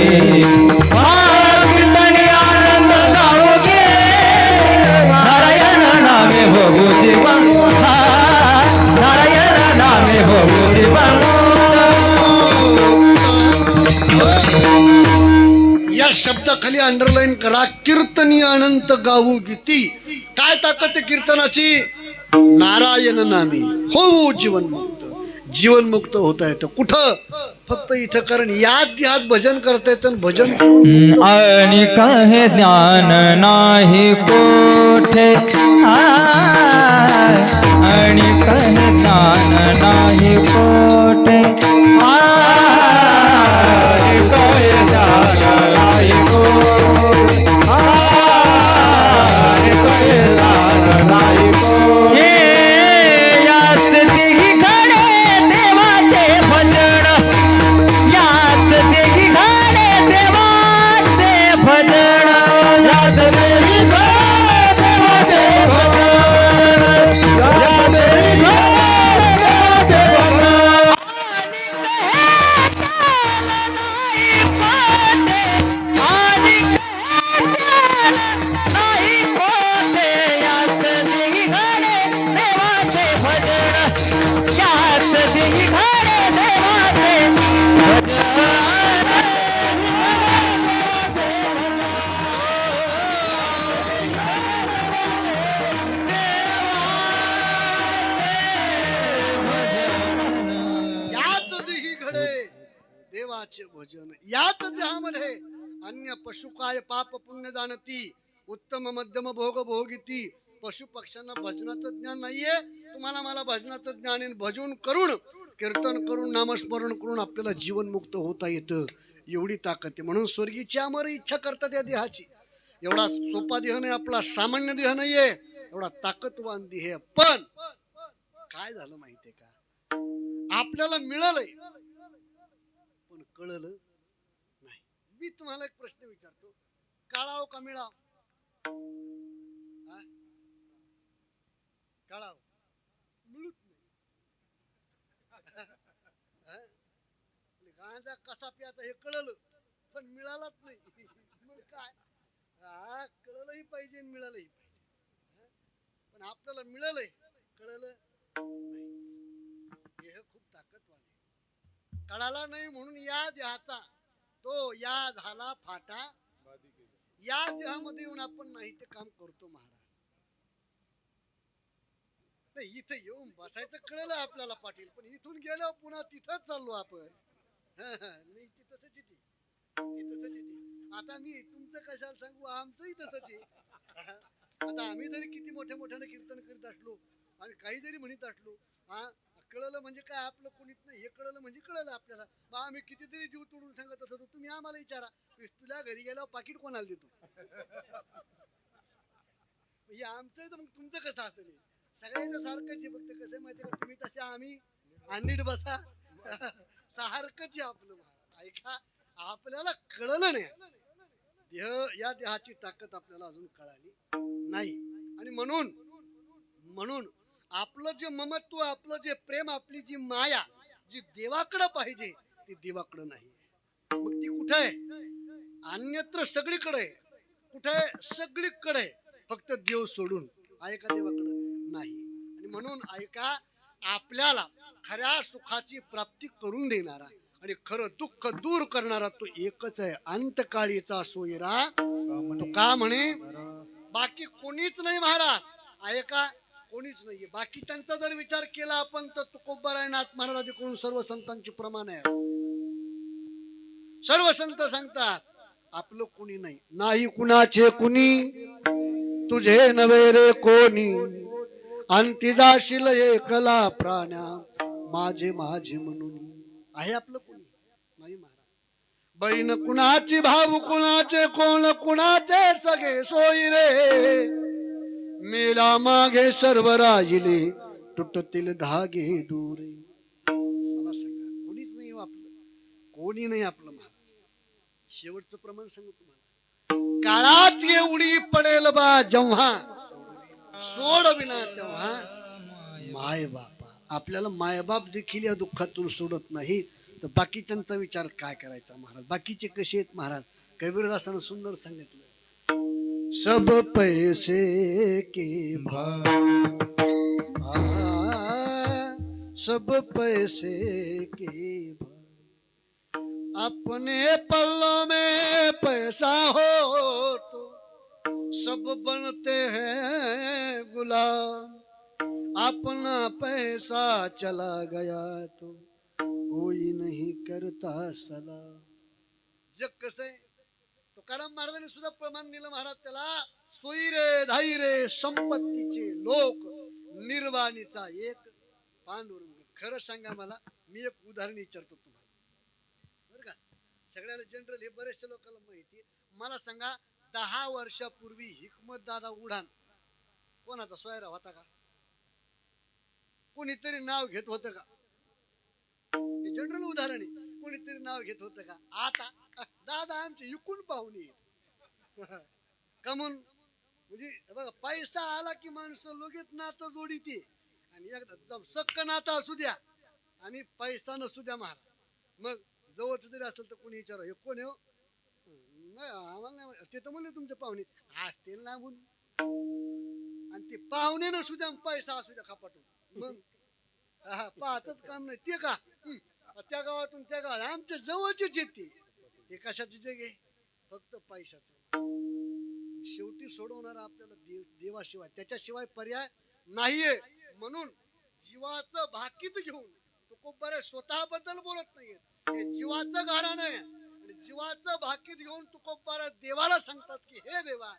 कीर्तनी आनंद गाऊगे नारायण नामे हो जीवन नारायण नामे हो जीवन या शब्दाखाली अंडरलाईन करा कीर्तनी अनंत गाऊ गीती. काय ताकद आहे कीर्तनाची? नारायण नामी हो जीवनमुक्त. जीवनमुक्त होता येतं कुठं? फक्त इथं. कारण याद भजन करता येतं. भजन करून आणि कहे ज्ञान नाही कोठे आणि कहे ज्ञान नाही कोठे कहे ज्ञान नाही कोठे कहे ज्ञान नाही कोठे याच देही घडे देवाचे भजन याच देही घडे देवाचे भजन याच देही घडे देवाचे भजन याच देही घडे देवाचे भजन आणि नाही कोठे याच देही घडे देवाचे भजन याच देही घडे देवाचे याच देही घडे देवाचे भजन. याच देहामध्ये अन्य पशु काय पाप पुण्य जाणती उत्तम मध्यम भोग भोगिती. पशु पक्ष्यांना भजनाचं ज्ञान नाहीये. तुम्हाला मला भजनाचं ज्ञान आहे. भजन करून कीर्तन करून नामस्मरण करून आपल्याला जीवनमुक्त होता येतं. एवढी ताकद आहे. म्हणून स्वर्गीची अमर इच्छा करतात या देहाची. एवढा सोपा देह नाही आपला. सामान्य देह नाहीये. एवढा ताकदवान देह. पण काय झालं माहितीये का? आपल्याला मिळालंय पण कळलं नाही. मी तुम्हाला एक प्रश्न विचारतो. काळाव का मिळाव? काळाव मिळत नाही. गांजा कसा प्याचा हे कळलं पण मिळालाच नाही. मग काय? कळलंही पाहिजे मिळालंही पाहिजे. पण आपल्याला मिळालंय कळलं नाही. देह खूप ताकदवान आहे. कळाला नाही म्हणून या देहाचा तो या झाला फाटा. या देहामध्ये येऊन आपण नाही ते काम करतो महाराज. नाही इथं येऊन बसायचं कळलं आपल्याला पाटील. पण इथून गेलो पुन्हा तिथंच चाललो आपण. नाही ती तसंच येते. ती तसंच येते. आता मी तुमचं कशाला सांगू? आमचंही तसंच आहे. आता आम्ही जरी किती मोठ्या मोठ्याने कीर्तन करीत असलो आणि काही जरी म्हणत असलो कळलं म्हणजे काय आपलं कोणीच नाही हे कळलं म्हणजे कळलं आपल्याला. बा आम्ही कितीतरी जीव तोडून सांगत असतो. तुम्ही आम्हाला विचारा तुला घरी गेल्यावर पाकिट कोणाला देतो? हे आमचं तर मग तुमचं कसं असतं? नाही सगळ्यांचं सारखंच आहे. फक्त कसं माहिती का? तुम्ही तसे आम्ही नीट बसा सारखंच आहे आपलं. ऐका आपल्याला कळलं नाही. देह या देहाची ताकद आपल्याला अजून कळाली नाही. आणि म्हणून आपलं जे ममत्व आपलं जे प्रेम आपली जी माया जी देवाकडं पाहिजे ती देवाकडं नाही. मग ती कुठे आहे? अन्यत्र सगळीकडे आहे. कुठे आहे? सगळीकडे. फक्त देव सोडून ऐका देवाकडं नाही. आणि म्हणून ऐका आपल्याला खऱ्या सुखाची प्राप्ती करून देणारा आणि खरं दुःख दूर करणारा तो एकच आहे. अंतकाळीचा सोयरा तो का म्हणे बाकी कोणीच नाही महाराज. ऐका कोणीच नाहीये. बाकी त्यांचा जर विचार केला आपण तर तुकोबारायनाथ महाराज कोण सर्व संतांची प्रमाण आहे. सर्व संत सांगतात आपलं कोणी नाही. नाही कुणाचे कुणी तुझे नवे रे कोणी अंती जाशील एकला प्राण्या माझे माझे म्हणून. आहे आपलं कोणी नाही महाराज. बहीण कुणाची भाऊ कुणाचे कोण कुणाचे सगळे सोयी रे मेला मागे सर्व राहिले तुटतील धागे दूरे. मला सांगा कोणीच नाही आपलं. कोणी नाही आपलं महाराज. शेवटचं प्रमाण सांगू तुम्हाला. काळाच एवढी पडेल बा जेव्हा सोड विना तेव्हा माय बापा. आपल्याला मायबाप देखील या दुःखातून सोडत नाही तर बाकी त्यांचा विचार काय करायचा महाराज. बाकीचे कसे आहेत महाराज. कबीरदासानं सुंदर सांगितलं, सब पैसे के भाव, सब पैसे के भाव, अपने पल्लों में पैसा हो तो सब बनते हैं गुलाम, अपना पैसा चला गया तो कोई नहीं करता सलाम. जग कसं आहे. तुकाराम महाराजांनी सुद्धा प्रमाण दिलं महाराज त्याला. सोयी रे धाई रे संपत्तीचे लोक, निर्वाणीचा एक पांडुरंग. खरं सांगा मला, मी एक उदाहरण विचारतो तुम्हाला बरं का. सगळ्याला जनरल हे बरेचशा लोकांना माहिती. मला सांगा 10 वर्षापूर्वी हिकमत दादा उडान कोणाचा सोयरा होता का. कोणीतरी नाव घेत होतं का. हे जनरल उदाहरण आहे. कोणीतरी नाव घेत होतं का. आता दादा आमचे इकून पाहुणे कमून म्हणजे बघा, पैसा आला की माणसं लगेच नातं जोडीते. आणि एकदा सक्क नातं असू द्या आणि पैसा नसू द्या महाराज, मग जवळच जरी असेल तर कोणी विचारा हे कोण हो. नाही आम्हाला नाही, ते तर म्हणले तुमचे पाहुणे असतील ना म्हणून. आणि ते पाहुणे नसू द्या पैसा असू द्या खापाटून, मग हा पाहतच काम नाही ते का. त्या गावातून त्या गावात आमच्या जवळचेच येते. हे कशाची जग आहे, फक्त पैशाचं. शेवटी सोडवणार आपल्याला देवाशिवाय, त्याच्याशिवाय पर्याय नाहीये. म्हणून जीवाचं भाकीत घेऊन तुकोबरे स्वतः बद्दल बोलत नाहीये, हे जीवाचं गारण आहे. आणि जीवाचं भाकीत घेऊन तुकोबरे देवाला सांगतात की हे देवा,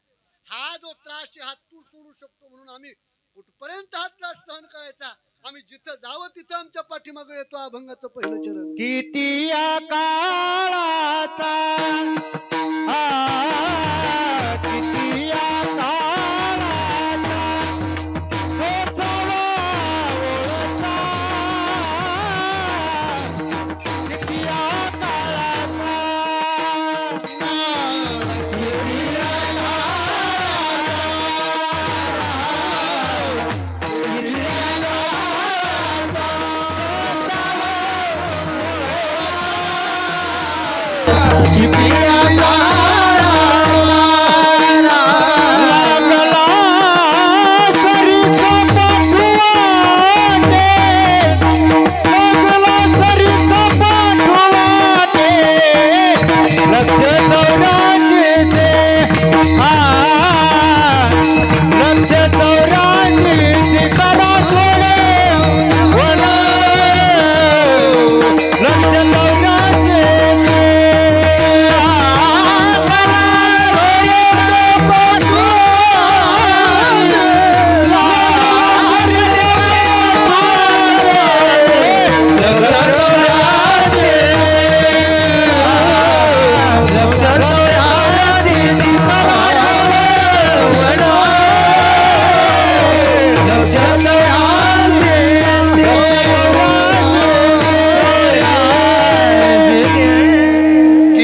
हा जो त्रास आहे हा तू सोडू शकतो. म्हणून आम्ही कुठपर्यंत हा त्रास सहन करायचा. आम्ही जिथं जावं तिथं आमच्या पाठीमागे येतो. अभंगाचं पहिलं चरण. किती या काळाचा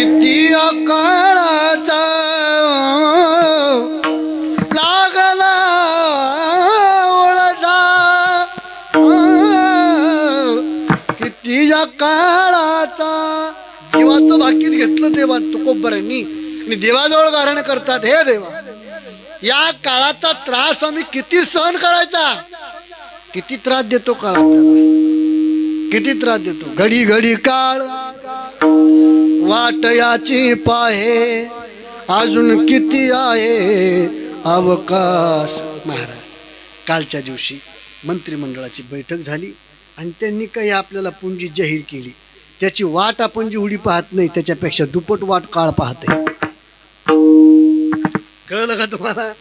किती या काळाचा ओळचा, किती या काळाचा जीवाचं भाकीत घेतलं देवा तुकोबरांनी आणि देवाजवळ गारण करतात. हे देवा, या काळाचा त्रास आम्ही किती सहन करायचा. किती त्रास देतो काळ आपल्याला, किती त्रास देतो. घडी घडी काळ वाट याची पाहे, अजून किती आहे अवकाश. महाराज, कालच्या दिवशी मंत्रिमंडळाची बैठक झाली आणि त्यांनी काही आपल्याला पुंजी जाहीर केली. त्याची वाट आपण जेवढी पाहत नाही त्याच्यापेक्षा दुप्पट वाट काळ पाहते. कळलं का तुम्हाला.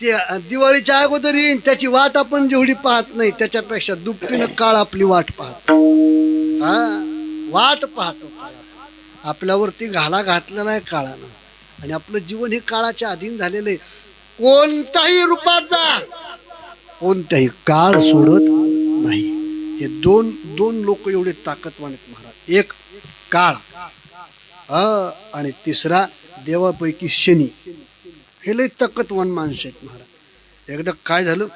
ते दिवाळीच्या अगोदर येईन त्याची वाट आपण जेवढी पाहत नाही त्याच्यापेक्षा दुपटीनं काळ आपली वाट पाहतो. हा, वाट पाहतो. आपल्यावरती घाला घातलेला आहे काळानं आणि आपलं जीवन हे काळाच्या अधीन झालेलं आहे. कोणत्याही रूपात जा, कोणत्याही काळ सोडत नाही. हे दोन लोक एवढे ताकदवान आहेत महाराज. एक काळ आणि तिसरा देवापैकी शनी हे लय ताकदवान माणसं आहेत महाराज. एकदा काय झालं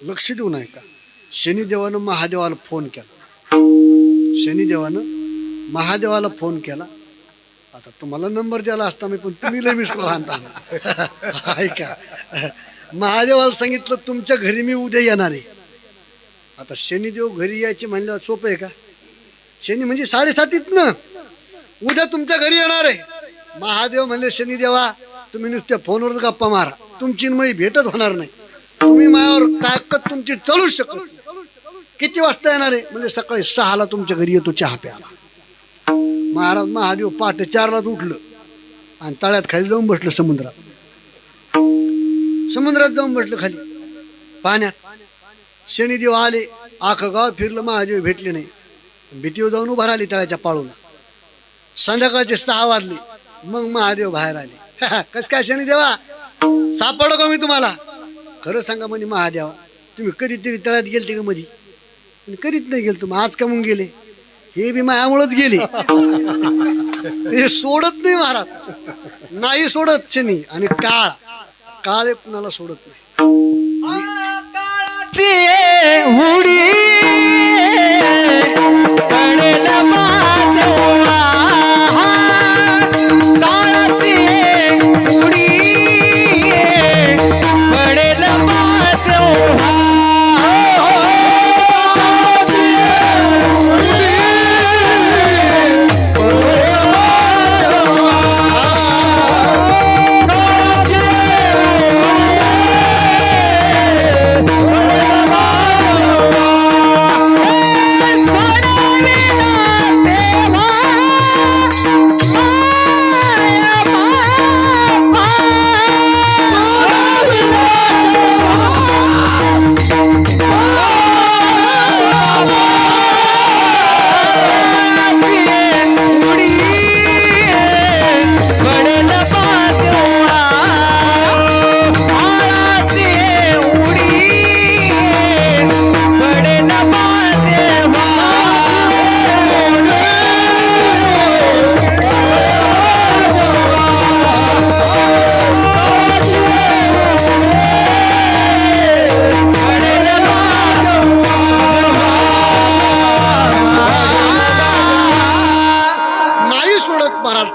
लक्ष देऊ नये का, शनिदेवानं महादेवाला फोन केला. शनिदेवानं महादेवाला फोन केला. आता तुम्हाला नंबर द्यायला असता मी, पण तुम्ही लय मिस कॉल आणता. ऐका, महादेवाला सांगितलं तुमच्या घरी मी उद्या येणार आहे. आता शनिदेव घरी यायचे म्हणल्यावर सोपं आहे का? शनी म्हणजे 7:30 ना, उद्या तुमच्या घरी येणार आहे. महादेव म्हणले शनिदेवा तुम्ही नुसत्या फोनवर गप्पा मारा, तुमची माझी भेटच होणार नाही, तुम्ही माझ्यावर ताकद तुमची चालूच शकत नाही. किती वाजता येणार आहे? म्हणजे सकाळी 6ला तुमच्या घरी येतो चहा प्यायला. महाराज महादेव पहाटे 4लाच उठलं आणि तळ्यात खाली जाऊन बसलं. समुद्रात जाऊन बसलं खाली पाण्यात. शनिदेव आले, आखं गाव फिरलं, महादेव भेटले नाही. भीतीवर जाऊन उभा राहिली तळ्याच्या पाळूला. संध्याकाळचे 6 वाजले, मग महादेव बाहेर आले. कस काय शनिदेवा सापडो का मी तुम्हाला? खरं सांगा म्हणे महादेवा, तुम्ही कधीतरी तळ्यात गेलते का मधी? पण कधीच नाही गेल तुम्ही, आज का मग गेले? हे बी मायामुळंच गेले. हे सोडत नाही महाराज, नाही सोडत शनी. आणि काळ काळ कुणाला सोडत नाही. उडी कळेल माझा काळाची उडी कळेल माझा.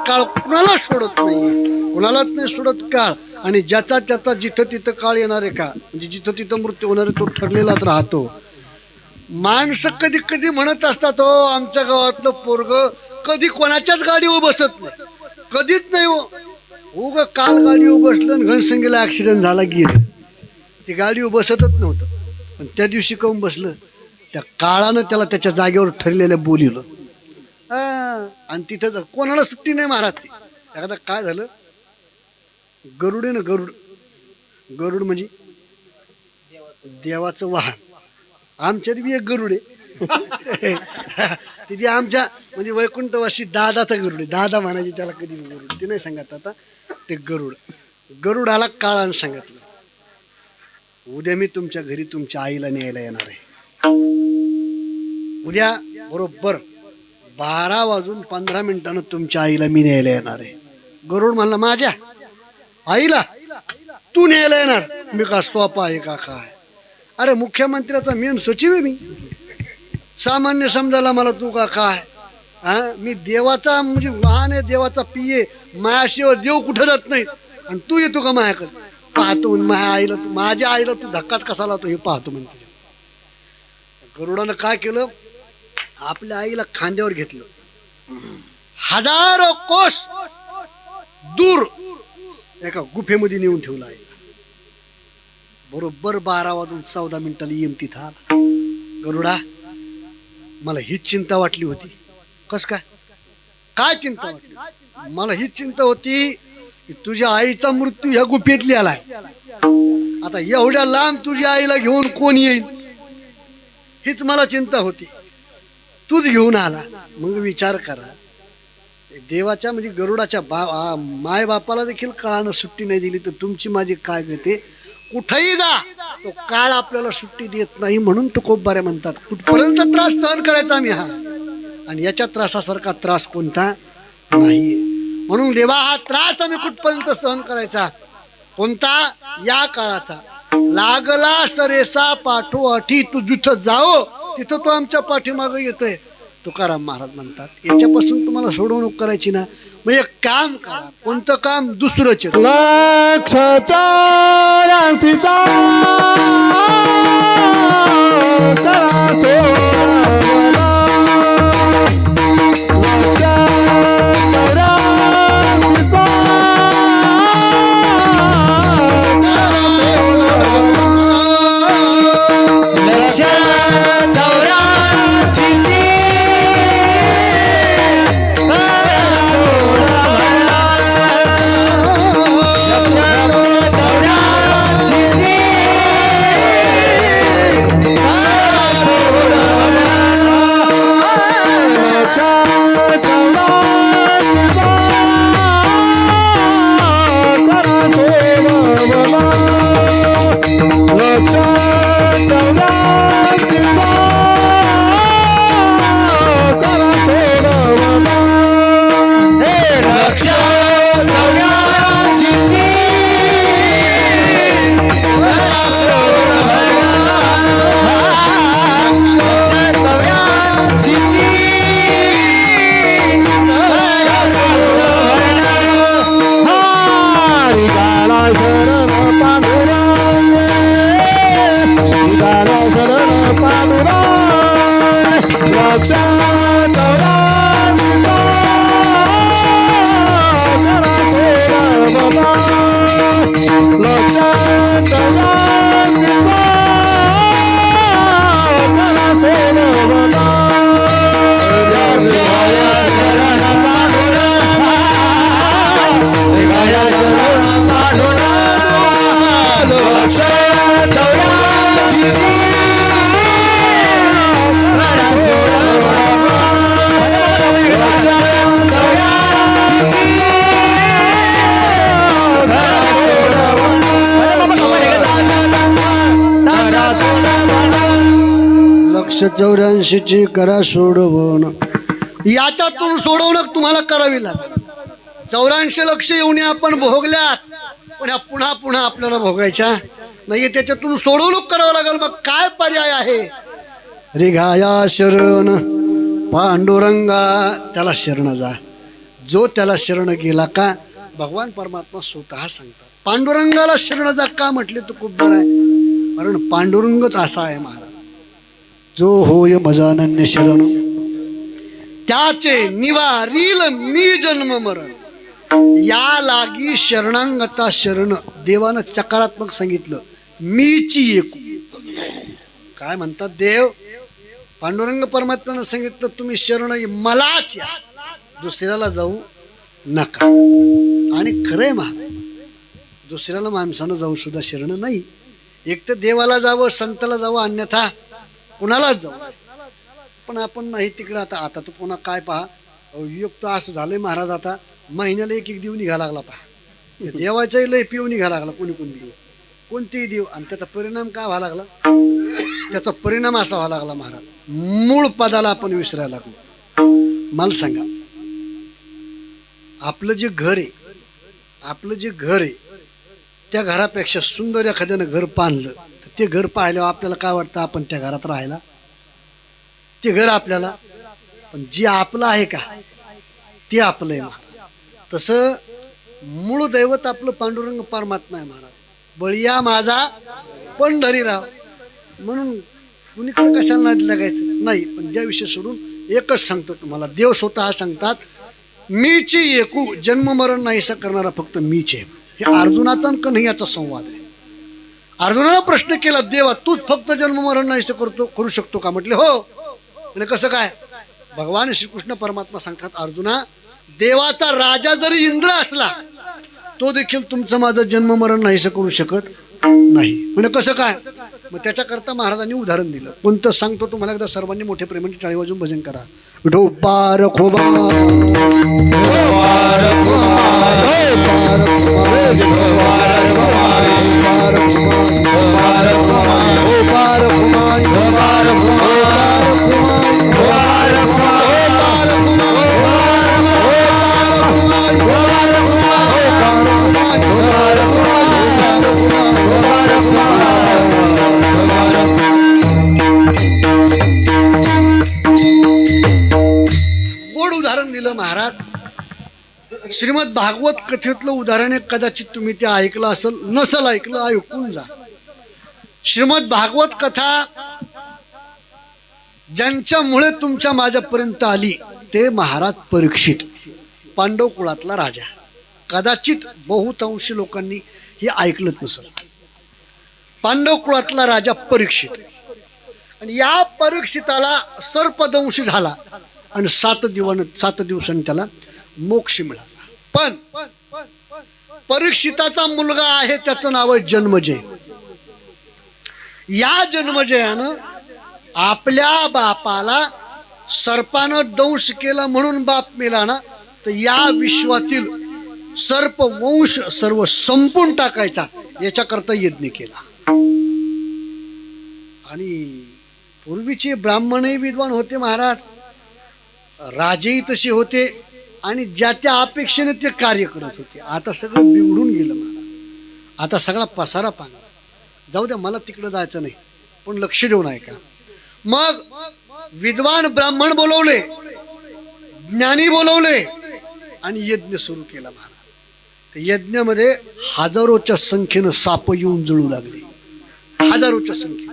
काळ कुणाला सोडत नाही, कुणालाच नाही सोडत काळ. आणि ज्याचा त्याचा जिथं तिथं काळ येणार आहे का, म्हणजे जिथं तिथं मृत्यू होणार आहे तो ठरलेलाच राहतो. माणसं कधी कधी म्हणत असतात, हो आमच्या गावातलं पोरग कधी कोणाच्याच गाडीवर बसत नाही, कधीच नाही हो. उग काल गाडीवर बसलं आणि घनसंगीला ऍक्सिडेंट झाला, गेलं. ती गाडीवर बसतच नव्हतं, पण त्या दिवशी काऊन बसलं? त्या काळानं त्याला त्याच्या जागेवर ठरलेल्या बोलिवलं. आणि तिथं कोणाला सुट्टी नाही महाराज. ती एखादा काय झालं, गरुड आहे ना, गरुड. गरुड म्हणजे देवाचं वाहन. आमच्यात बी एक गरुड आहे. तिथे आमच्या म्हणजे वैकुंठवासी दादाचा गरुड आहे. दादा म्हणायचे त्याला, कधी गरुड ते नाही सांगत. आता ते गरुड, गरुडाला काळानं सांगितलं, उद्या मी तुमच्या घरी तुमच्या आईला न्यायला येणार आहे. उद्या बरोबर 12:15 तुमच्या आईला मी न्यायला येणार आहे. गरुड म्हणला, माझ्या आईला तू न्यायला येणार? मी का स्वपा आहे का काय? अरे मुख्यमंत्र्याचा मेन सचिव आहे मी, सामान्य समजायला मला तू का काय? मी देवाचा म्हणजे वाहन आहे, देवाचा पिये. मायाशिवाय देव कुठं जात नाही, आणि तू येतो का माझ्याकडे? पाहतो माझ्या आईला, तू माझ्या आईला तू धक्कात कसा लावतो हे पाहतो म्हणतो. गरुडानं काय केलं, आपल्या आईला खांद्यावर घेतलं, 1000 कोस दूर एका गुफेमध्ये नेऊन ठेवला आहे. बरोबर 12:14 येईन तिथं आला. गरुडा, मला हीच चिंता वाटली होती. कस काय? काय चिंता वाटली? मला हीच चिंता होती की तुझ्या आईचा मृत्यू ह्या गुफेतली आलाय. आता एवढ्या लांब तुझ्या आईला घेऊन कोण येईल, हीच मला चिंता होती. तूच घेऊन आला. मग विचार करा, देवाच्या म्हणजे गरुडाच्या माय बापाला देखील काळानं सुट्टी नाही दिली, तर तुमची माझी काय गते? कुठेही जा तो काळ आपल्याला सुट्टी देत नाही. म्हणून तुकोबारे म्हणतात, कुठपर्यंत त्रास सहन करायचा आम्ही हा, आणि याच्या त्रासासारखा त्रास कोणता नाही. म्हणून देवा हा त्रास आम्ही कुठपर्यंत सहन करायचा? कोणता? या काळाचा. लागला सरेसा पाठो अठी, तू जिथं जाओ तिथं तो आमच्या पाठीमागे येतोय. तुकाराम महाराज म्हणतात याच्यापासून तुम्हाला सोडवणूक करायची ना, मग एक काम करा. कोणतं काम? दुसरंच. लक्ष 84चा कराचो लक्ष 84चा लक्ष 84ची लक्ष 84ची करा सोडवण. याच्यातून सोडवणूक तुम्हाला करावी लागेल. 84 लक्ष येऊन आपण भोगल्यात, पण पुन्हा पुन्हा आपल्याला भोगायच्या नाही. त्याच्यातून सोडवणूक करावं लागेल. मग काय पर्याय आहे? रिघाया शरण पांडुरंगा, त्याला शरण जा. जो त्याला शरण गेला का भगवान परमात्मा स्वतः सांगतात. पांडुरंगाला शरण जा का म्हटले तर खूप बरं आहे. कारण पांडुरंगच असा आहे महाराज, जो होय मजानन्य शरण त्याचे निवारील मी जन्म मरण. या लागी शरणांगता शरण. देवानं सकारात्मक सांगितलं, मीची एकू. काय म्हणतात देव? पांडुरंग परमात्म्यानं सांगितलं तुम्ही शरण मलाच या, दुसऱ्याला जाऊ नका. आणि खरंय महाराज, दुसऱ्याला माणसानं जाऊ सुद्धा शरण नाही. एक तर देवाला जावं, संताला जावं, अन्यथा कुणालाच जाऊ. पण आपण नाही तिकडं. आता तर पुन्हा काय पहा, योग तर असं झालंय महाराज, आता महिन्याला एक देव निघा लागला पहा. देवाचाही लय पिऊ निघा लागला. कोणी देव, कोणतेही देव. आणि त्याचा परिणाम काय व्हावा लागला? त्याचा परिणाम असा व्हावा लागला महाराज, मूळ पदाला आपण विसरायला लागलो. मला सांगा, आपलं जे घर आहे, आपलं जे घर आहे, त्या घरापेक्षा सुंदर एखाद्यानं घर बांधलं तर ते घर पाहिल्यावर आपल्याला काय वाटतं? आपण त्या घरात राहायला, ते घर आपल्याला. पण जे आपलं आहे का ते आपलं आहे महाराज. तसं मूळ दैवत आपलं पांडुरंग परमात्मा आहे महाराज. बळीया माझा पंढरीराव. म्हणून कुणीकडे कशाला लागायचं नाही. पण त्या विषय सोडून एकच सांगतो तुम्हाला, देव स्वतः सांगतात मीची एकू, जन्म मरण नाहीसा करणारा फक्त मीच आहे. हे अर्जुनाचा आणि कन्हैयाचा संवाद आहे. अर्जुनाला प्रश्न केला, देवा तूच फक्त जन्म मरण नाहीसा करू शकतो का? म्हटले हो. म्हणजे कसं काय? भगवान श्रीकृष्ण परमात्मा सांगतात, अर्जुना देवाचा राजा जरी इंद्र असला तो देखील तुमचं माझं जन्म मरण नाहीसं करू शकत नाही. म्हणजे कसं काय? मग त्याच्याकरता महाराजांनी उदाहरण दिलं. कोणतं सांगतो तुम्हाला एकदा. सर्वांनी मोठे प्रेमाने टाळी वाजवून भजन करा. विठो पार खोबा पार महाराज श्रीमद भागवत कथेतलं उदाहरण आहे, कदाचित तुम्ही ते ऐकलं असेल, नसल ऐकलं ऐकून जा. श्रीमद भागवत कथा ज्यांच्यामुळे तुमच्या माझ्यापर्यंत आली ते महाराज परीक्षित, पांडव कुळातला राजा. कदाचित बहुतांशी लोकांनी हे ऐकलंच नसेल. पांडव कुळातला राजा परीक्षित, आणि या परीक्षिताला सर्पदंशी झाला आणि 7 दिवसांनी त्याला मोक्ष मिळाला. पण परीक्षिताचा मुलगा आहे, त्याचं नाव आहे जन्मजय. या जन्मजयानं आपल्या बापाला सर्पानं दंश केला म्हणून बाप मेला ना, तर या विश्वातील सर्प वंश सर्व संपून टाकायचा याच्याकरता यज्ञ केला. आणि पूर्वीचे ब्राह्मणही विद्वान होते महाराज, राजेही तसे होते, आणि ज्या त्या अपेक्षेने ते कार्य करत होते. आता सगळं बिघडून गेलं महाराज, आता सगळा पसारा पांगला. जाऊ द्या, मला तिकडं जायचं नाही, पण लक्ष देऊन ऐका. मग विद्वान ब्राह्मण बोलवले, ज्ञानी बोलवले, आणि यज्ञ सुरू केला महाराज. यज्ञामध्ये हजारोच्या संख्येनं साप येऊन जळू लागले, हजारोच्या संख्येनं.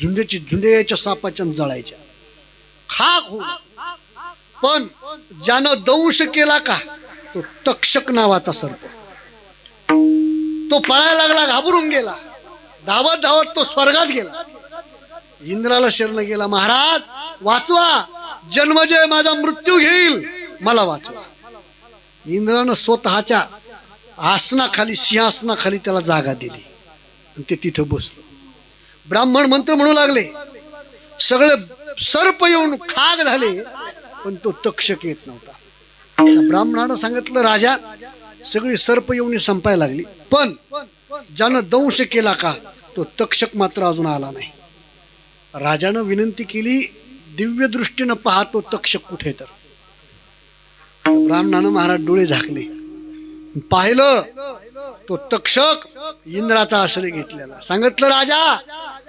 झुंजे यायच्या सापाच्या जळायच्या, खाक हो. पण ज्यानं दंश केला का, तो तक्षक नावाचा सर्प, तो पळायला लागला, घाबरून गेला. धावत धावत तो स्वर्गात गेला, इंद्राला शरण गेला. महाराज वाचवा, जन्मजय माझा मृत्यू घेईल, मला वाचवा. इंद्रानं स्वतःच्या आसनाखाली, सिंहासनाखाली त्याला जागा दिली, आणि ते तिथं बसलो. ब्राह्मण मंत्र म्हणू लागले, सगळे सर्प येऊन खाग झाले, पण तो तक्षक येत नव्हता. ब्राह्मणानं सांगितलं, राजा सगळी सर्प येऊन संपायला लागली, पण ज्यानं दंश केला का, तो तक्षक मात्र अजून आला नाही. राजानं विनंती केली, दिव्य दृष्टीनं पाहतो तक्षक कुठे. तर ब्राह्मणानं महाराज डोळे झाकले, पाहिलं तो तक्षक इंद्राचा आश्रय घेतलेला. सांगितलं, राजा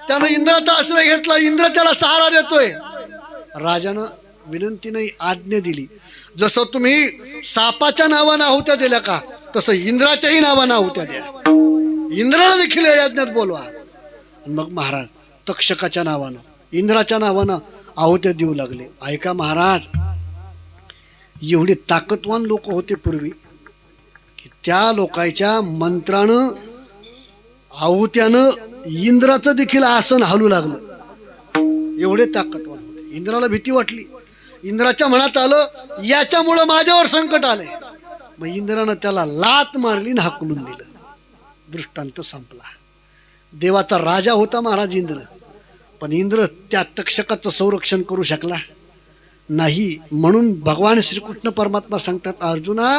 त्यानं इंद्राचा आश्रय घेतला, इंद्र त्याला सहारा देतोय. राजानं विनंतीने आज्ञा दिली, जसं तुम्ही सापाच्या नावानं आहुत्या दिल्या का, तसं इंद्राच्याही नावानं आहुत्या द्या, इंद्राला देखील या यज्ञात बोलवा. मग महाराज तक्षकाच्या नावानं, इंद्राच्या नावानं आहुत्या देऊ लागले. ऐका महाराज, एवढे ताकदवान लोक होते पूर्वी की त्या लोकांच्या मंत्रानं, आहुत्यानं इंद्राचं देखील आसन हलू लागलं. एवढे ताकदवान होते. इंद्राला भीती वाटली. इंद्राच्या मनात आलं, याच्यामुळं माझ्यावर संकट आलंय. मग इंद्रानं त्याला लात मारली आणि हाकलून दिलं. दृष्टांत संपला. देवाचा राजा होता महाराज इंद्र, पण इंद्र त्या तक्षकाचं संरक्षण करू शकला नाही. म्हणून भगवान श्रीकृष्ण परमात्मा सांगतात, अर्जुना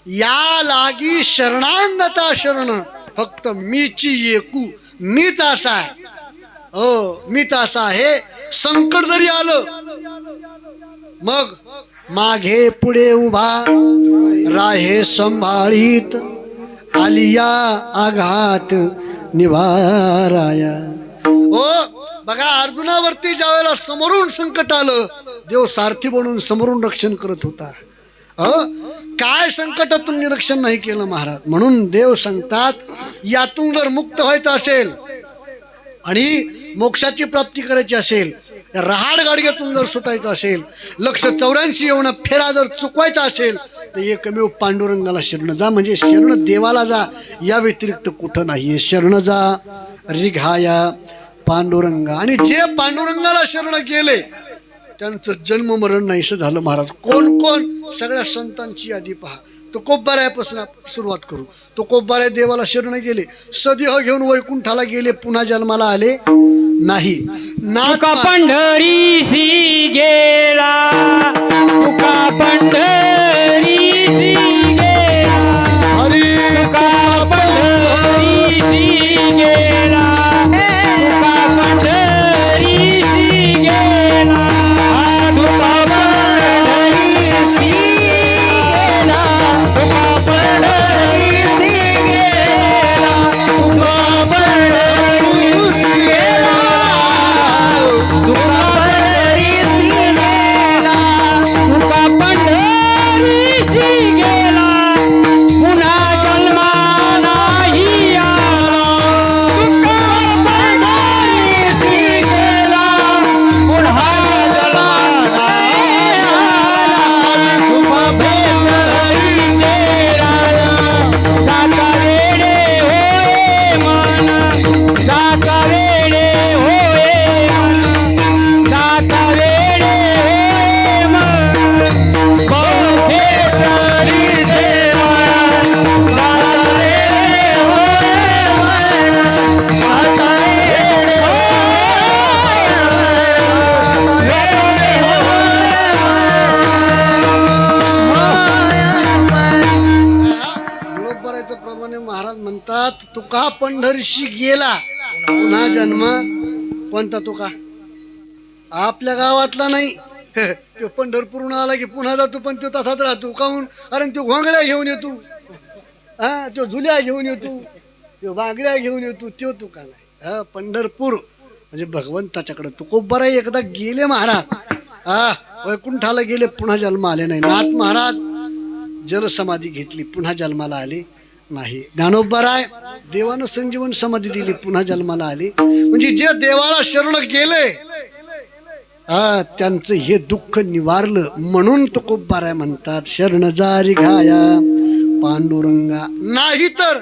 या लागी शरणांगता शरण, फक्त मीची एकू, मीच असा आहे. हो, मीच असा आहे. संकट जरी आलं, मग मागे पुढे उभा राहे संभाळीत, आलिया आघात निवाराया. ओ बघा, अर्जुनावरती ज्या वेळेला समोरून संकट आलं, देव सारथी बनून समोरून रक्षण करत होता. काय संकटातून निरीक्षण नाही केलं महाराज. म्हणून देव सांगतात, यातून जर मुक्त व्हायचं असेल आणि मोक्षाची प्राप्ती करायची असेल, रहाड गाडग्यातून जर सुटायचं असेल, 184 एवढा फेरा जर चुकवायचा असेल, तर एकमेव पांडुरंगाला शरण जा. म्हणजे शरण देवाला जा, या व्यतिरिक्त कुठं नाही. शरण जा रिघाया पांडुरंगा. आणि जे पांडुरंगाला शरण गेले त्यांचं जन्म मरण नाहीसं झालं महाराज. कोण कोण? सगळ्या संतांची यादी पहा. तो कोपबारायापासून सुरुवात करू. तो कोपबाराया देवाला शरण गेले, सदेह घेऊन वैकुंठाला गेले, पुन्हा जन्माला आले नाही. तुका पंढरीसी गेला, तुका पंढरीसी गेला, तुका पंढरीसी गेला, तुका पंढरीसी गेला, तुका पंढरीसी गेला, तुका पंढरीसी गेला, तुका पंढरीसी गेला, तुका पंढरीसी गेला, महाराज तुका पंढरीशी गेला पुन्हा जन्म कोणता तुका आपल्या गावातला नाही तो पंढरपूरून आला की पुन्हा जातो पण तो तसाच राहतो काहून कारण तो घोंगड्या घेऊन येतो हा तो झुल्या घेऊन येतो तो बांगड्या घेऊन येतो तो तुका नाही हा पंढरपूर म्हणजे भगवंताच्याकडे तुकोबरा एकदा गेले महाराज हा वैकुंठाला गेले पुन्हा जन्म आले नाही नाथ महाराज जलसमाधी घेतली पुन्हा जन्माला आले नाही ज्ञानोबराय देवानं संजीवन समाधी दिली पुन्हा जन्माला आले म्हणजे जे देवाला शरण गेले त्यांचं हे दुःख निवारलं म्हणून तुकोबराय म्हणतात शरण जारी घाया पांडुरंगा. नाही तर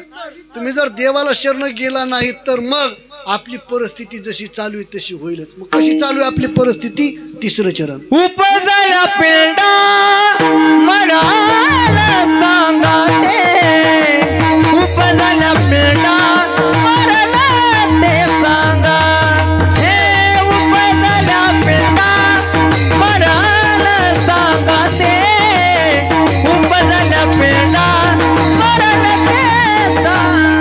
तुम्ही जर देवाला शरण गेला नाही तर मग आपली परिस्थिती जशी चालू आहे तशी होईलच. मग कशी चालू आहे आपली परिस्थिती? तिसरं चरण. उपजला पिंडा मराला सांगा ते उपजला पिंडा मराला ते सांगा हे उपजला पिंडा मराला सांगा ते उपजला पिंडा मराला ते सांगा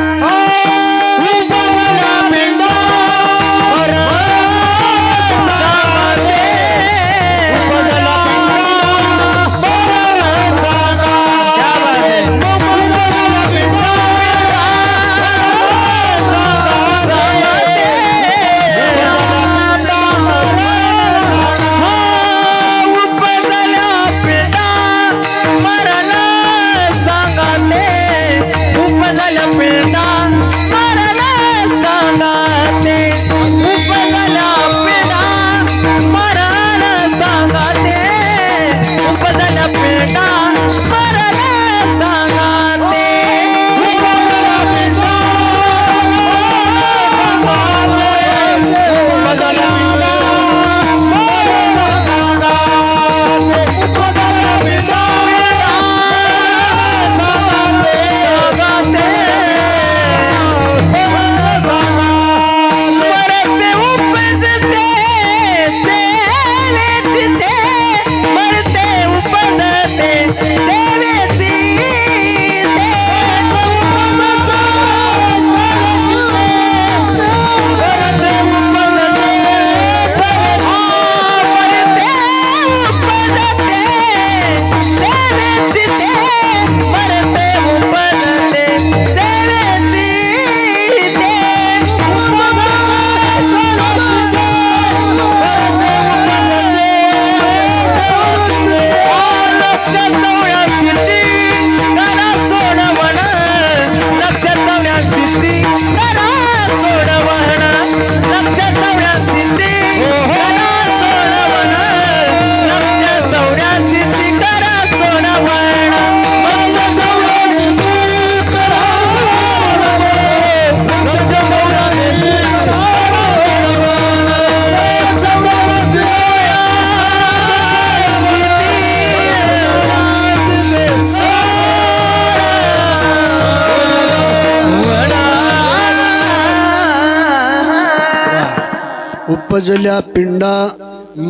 उपजल्या पिंडा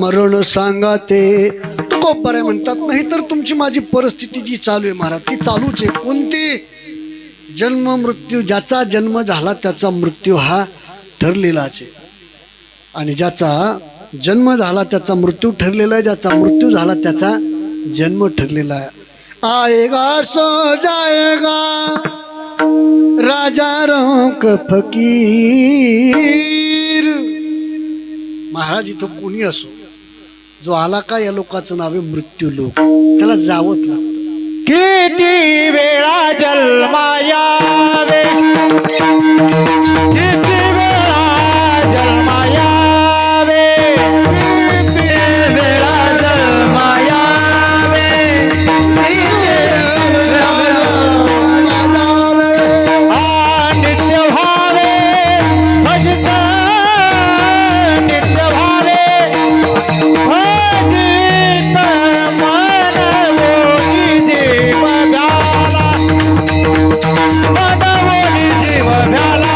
मरण सांगा ते तुकोबराय म्हणतात. नाही तर तुमची माझी परिस्थिती जी चालू आहे महाराज ती चालूच आहे. कोणती? जन्म मृत्यू. ज्याचा जन्म झाला त्याचा मृत्यू हा ठरलेलाच आहे आणि ज्याचा जन्म झाला त्याचा मृत्यू ठरलेला आहे. ज्याचा मृत्यू झाला त्याचा जन्म ठरलेला आहे. आएगा सो जाएगा राजा रोक फकीर. महाराज इथं कोणी असो जो आला का या लोकांचं नाव आहे मृत्यू लोक. त्याला जावंच लागतं. किती वेळा जन्मायावे किती वेळा जन्मायावे किती वेळा जन्मायावे नित्य भावे भजत नित्य भावे भजित मन होई जीव भ्याला मन होई जीव भ्याला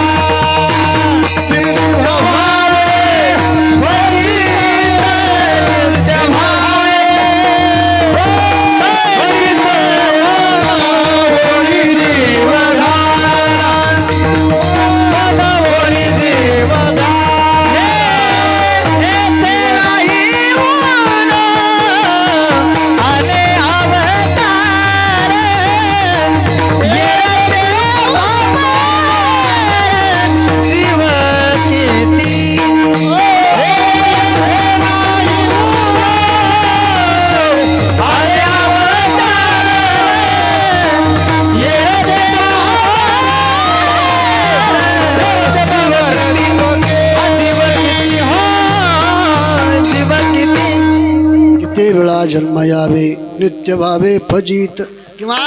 वेळा जन्म यावे नित्य भावे फजित. किंवा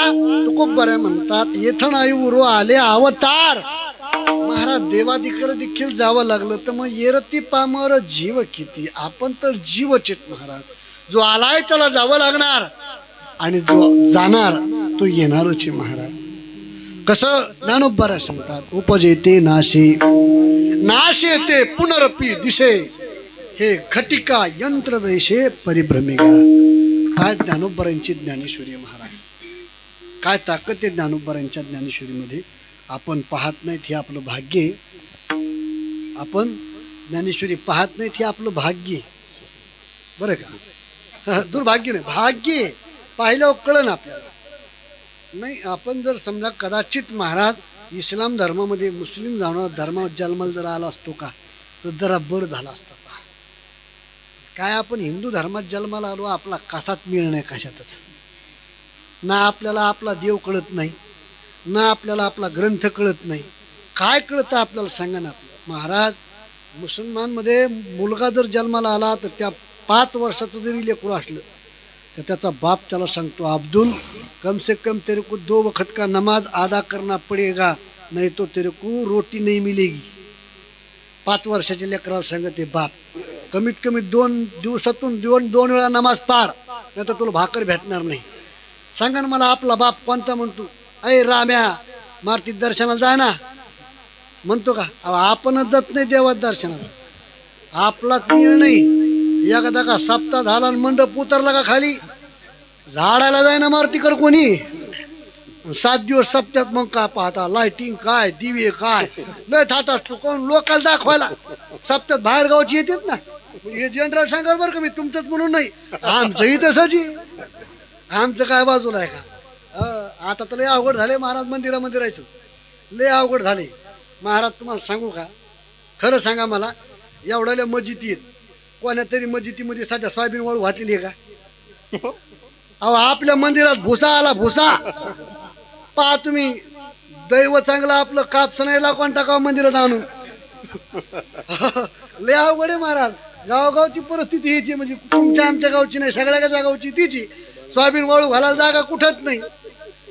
तुकोबरे म्हणतात येथण आई उरो आले अवतार. महाराज देवादिकडे देखील जावं लागलं तर मग येरती पामर जीव किती. आपण तर जीवचित महाराज. जो आलाय त्याला जावं लागणार आणि जो जाणार तो येणारच आहे महाराज. कसं ज्ञानोबा सांगतात उपजेते नाशे नाशे ते पुनरपी दिशे हे घटिका यंत्र दैशे परिभ्रमिका. काय ज्ञानोबरांची ज्ञानेश्वरी महाराज. काय ताकद आहे ज्ञानोबरांच्या ज्ञानेश्वरीमध्ये. आपण पाहत नाहीत हे आपलं भाग्य आहे. आपण ज्ञानेश्वरी पाहत नाहीत हे आपलं भाग्य आहे. बरं का. दुर्भाग्य नाही भाग्य आहे. पाहिल्यावर कळलं आपल्याला. नाही आपण जर समजा कदाचित महाराज इस्लाम धर्मामध्ये मुस्लिम धर्मात जन्माला जर आला असतो का तर जरा बरं झाला असता. काय आपण हिंदू धर्मात जन्माला आलो आपला कसात मिळ नाही कशातच. ना आपल्याला आपला देव कळत नाही ना आपल्याला आपला ग्रंथ कळत नाही. काय कळतं आपल्याला सांगा ना. आपलं महाराज मुसलमानमध्ये मुलगा जर जन्माला आला तर त्या 5 वर्षाचं जरी लेकरू असलं तर त्याचा बाप त्याला सांगतो अब्दुल कम से कम तेरे को 2 वक्त का नमाज अदा करना पडेगा नहीं तो तेरे को रोटी नहीं मिलेगी. 5 वर्षाच्या लेकराला सांगते बाप. कमीत कमी 2 दिवसातून 2 वेळा नमाज पार नाही तर तुला भाकर भेटणार नाही. सांगा ना मला आपला बाप कोणता म्हणतो. अय राम्या मारुती दर्शनाला जा ना म्हणतो का. आपणच जात नाही देवात दर्शनाला. आपलाच मिळ नाही. एखादा का सप्ताह झाला आणि मंडप उतरला का खाली झाडायला जाय ना मारुतीकडे कोणी. 7 दिवस सप्त्यात मग का पाहता लाइटिंग काय दिवे काय लय थाट असतो. कोण लोकांना दाखवायला सप्त्यात बाहेर गावची येतात ना. हे जनरल सांगा बरं का मी तुमचंच म्हणून नाही. आमचंही तसंच आहे. आमचं काय बाजूला आहे का. आता तर लय अवघड झाले महाराज मंदिरामध्ये राहायचं. लय अवघड झाले महाराज. तुम्हाला सांगू का खरं सांगा मला एवढ्याला मस्जिदी आहेत. कोण्या तरी मस्जिदीमध्ये सध्या सोयाबीन वाळू घातलेली आहे का. अहो आपल्या मंदिरात भुसा आला भुसा. पहा तुम्ही दैव चांगलं आपलं कापस नाही लावून टाकावं मंदिरात आणून. लय अवघड आहे महाराज. गावगावची परिस्थिती हीची म्हणजे तुमच्या आमच्या गावची नाही सगळ्या गावची तिची. सोयाबीन वाळू घालायला जागा कुठंच नाही.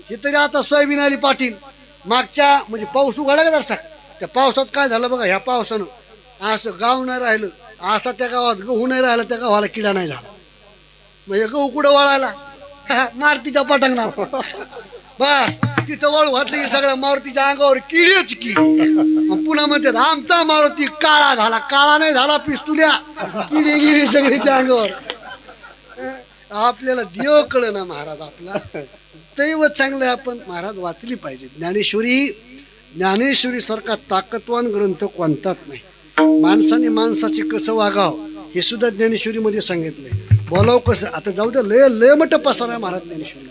हे तरी आता सोयाबीन आली पाटील. मागच्या म्हणजे पाऊस उघडा का जरसा त्या पावसात काय झालं बघा. ह्या पावसानं असं गाव नाही राहिलं. असा त्या गावात गहू नाही राहिला त्या गावाला किडा नाही झाला. म्हणजे गहू कुठं वळायला मारुतीच्या पटांगणा बस तिथं वाळू घातली की सगळ्या मारुतीच्या अंगावर किडीच किडी. पुन्हा म्हणतात आमचा मारुती काळा झाला. काळा नाही झाला पिस्तुल्या किडी गिडी सगळी त्या अंगावर. आपल्याला देव कळ ना महाराज. आपला दैवत चांगलं आहे. आपण महाराज वाचली पाहिजे ज्ञानेश्वरी सारखा ताकदवान ग्रंथ कोणताच नाही. माणसाने माणसाचे कसं वागावं हे सुद्धा ज्ञानेश्वरीमध्ये सांगितलंय. बोलाव कसं. आता जाऊ द्या लय लय मोठं पसार आहे महाराज ज्ञानेश्वरी.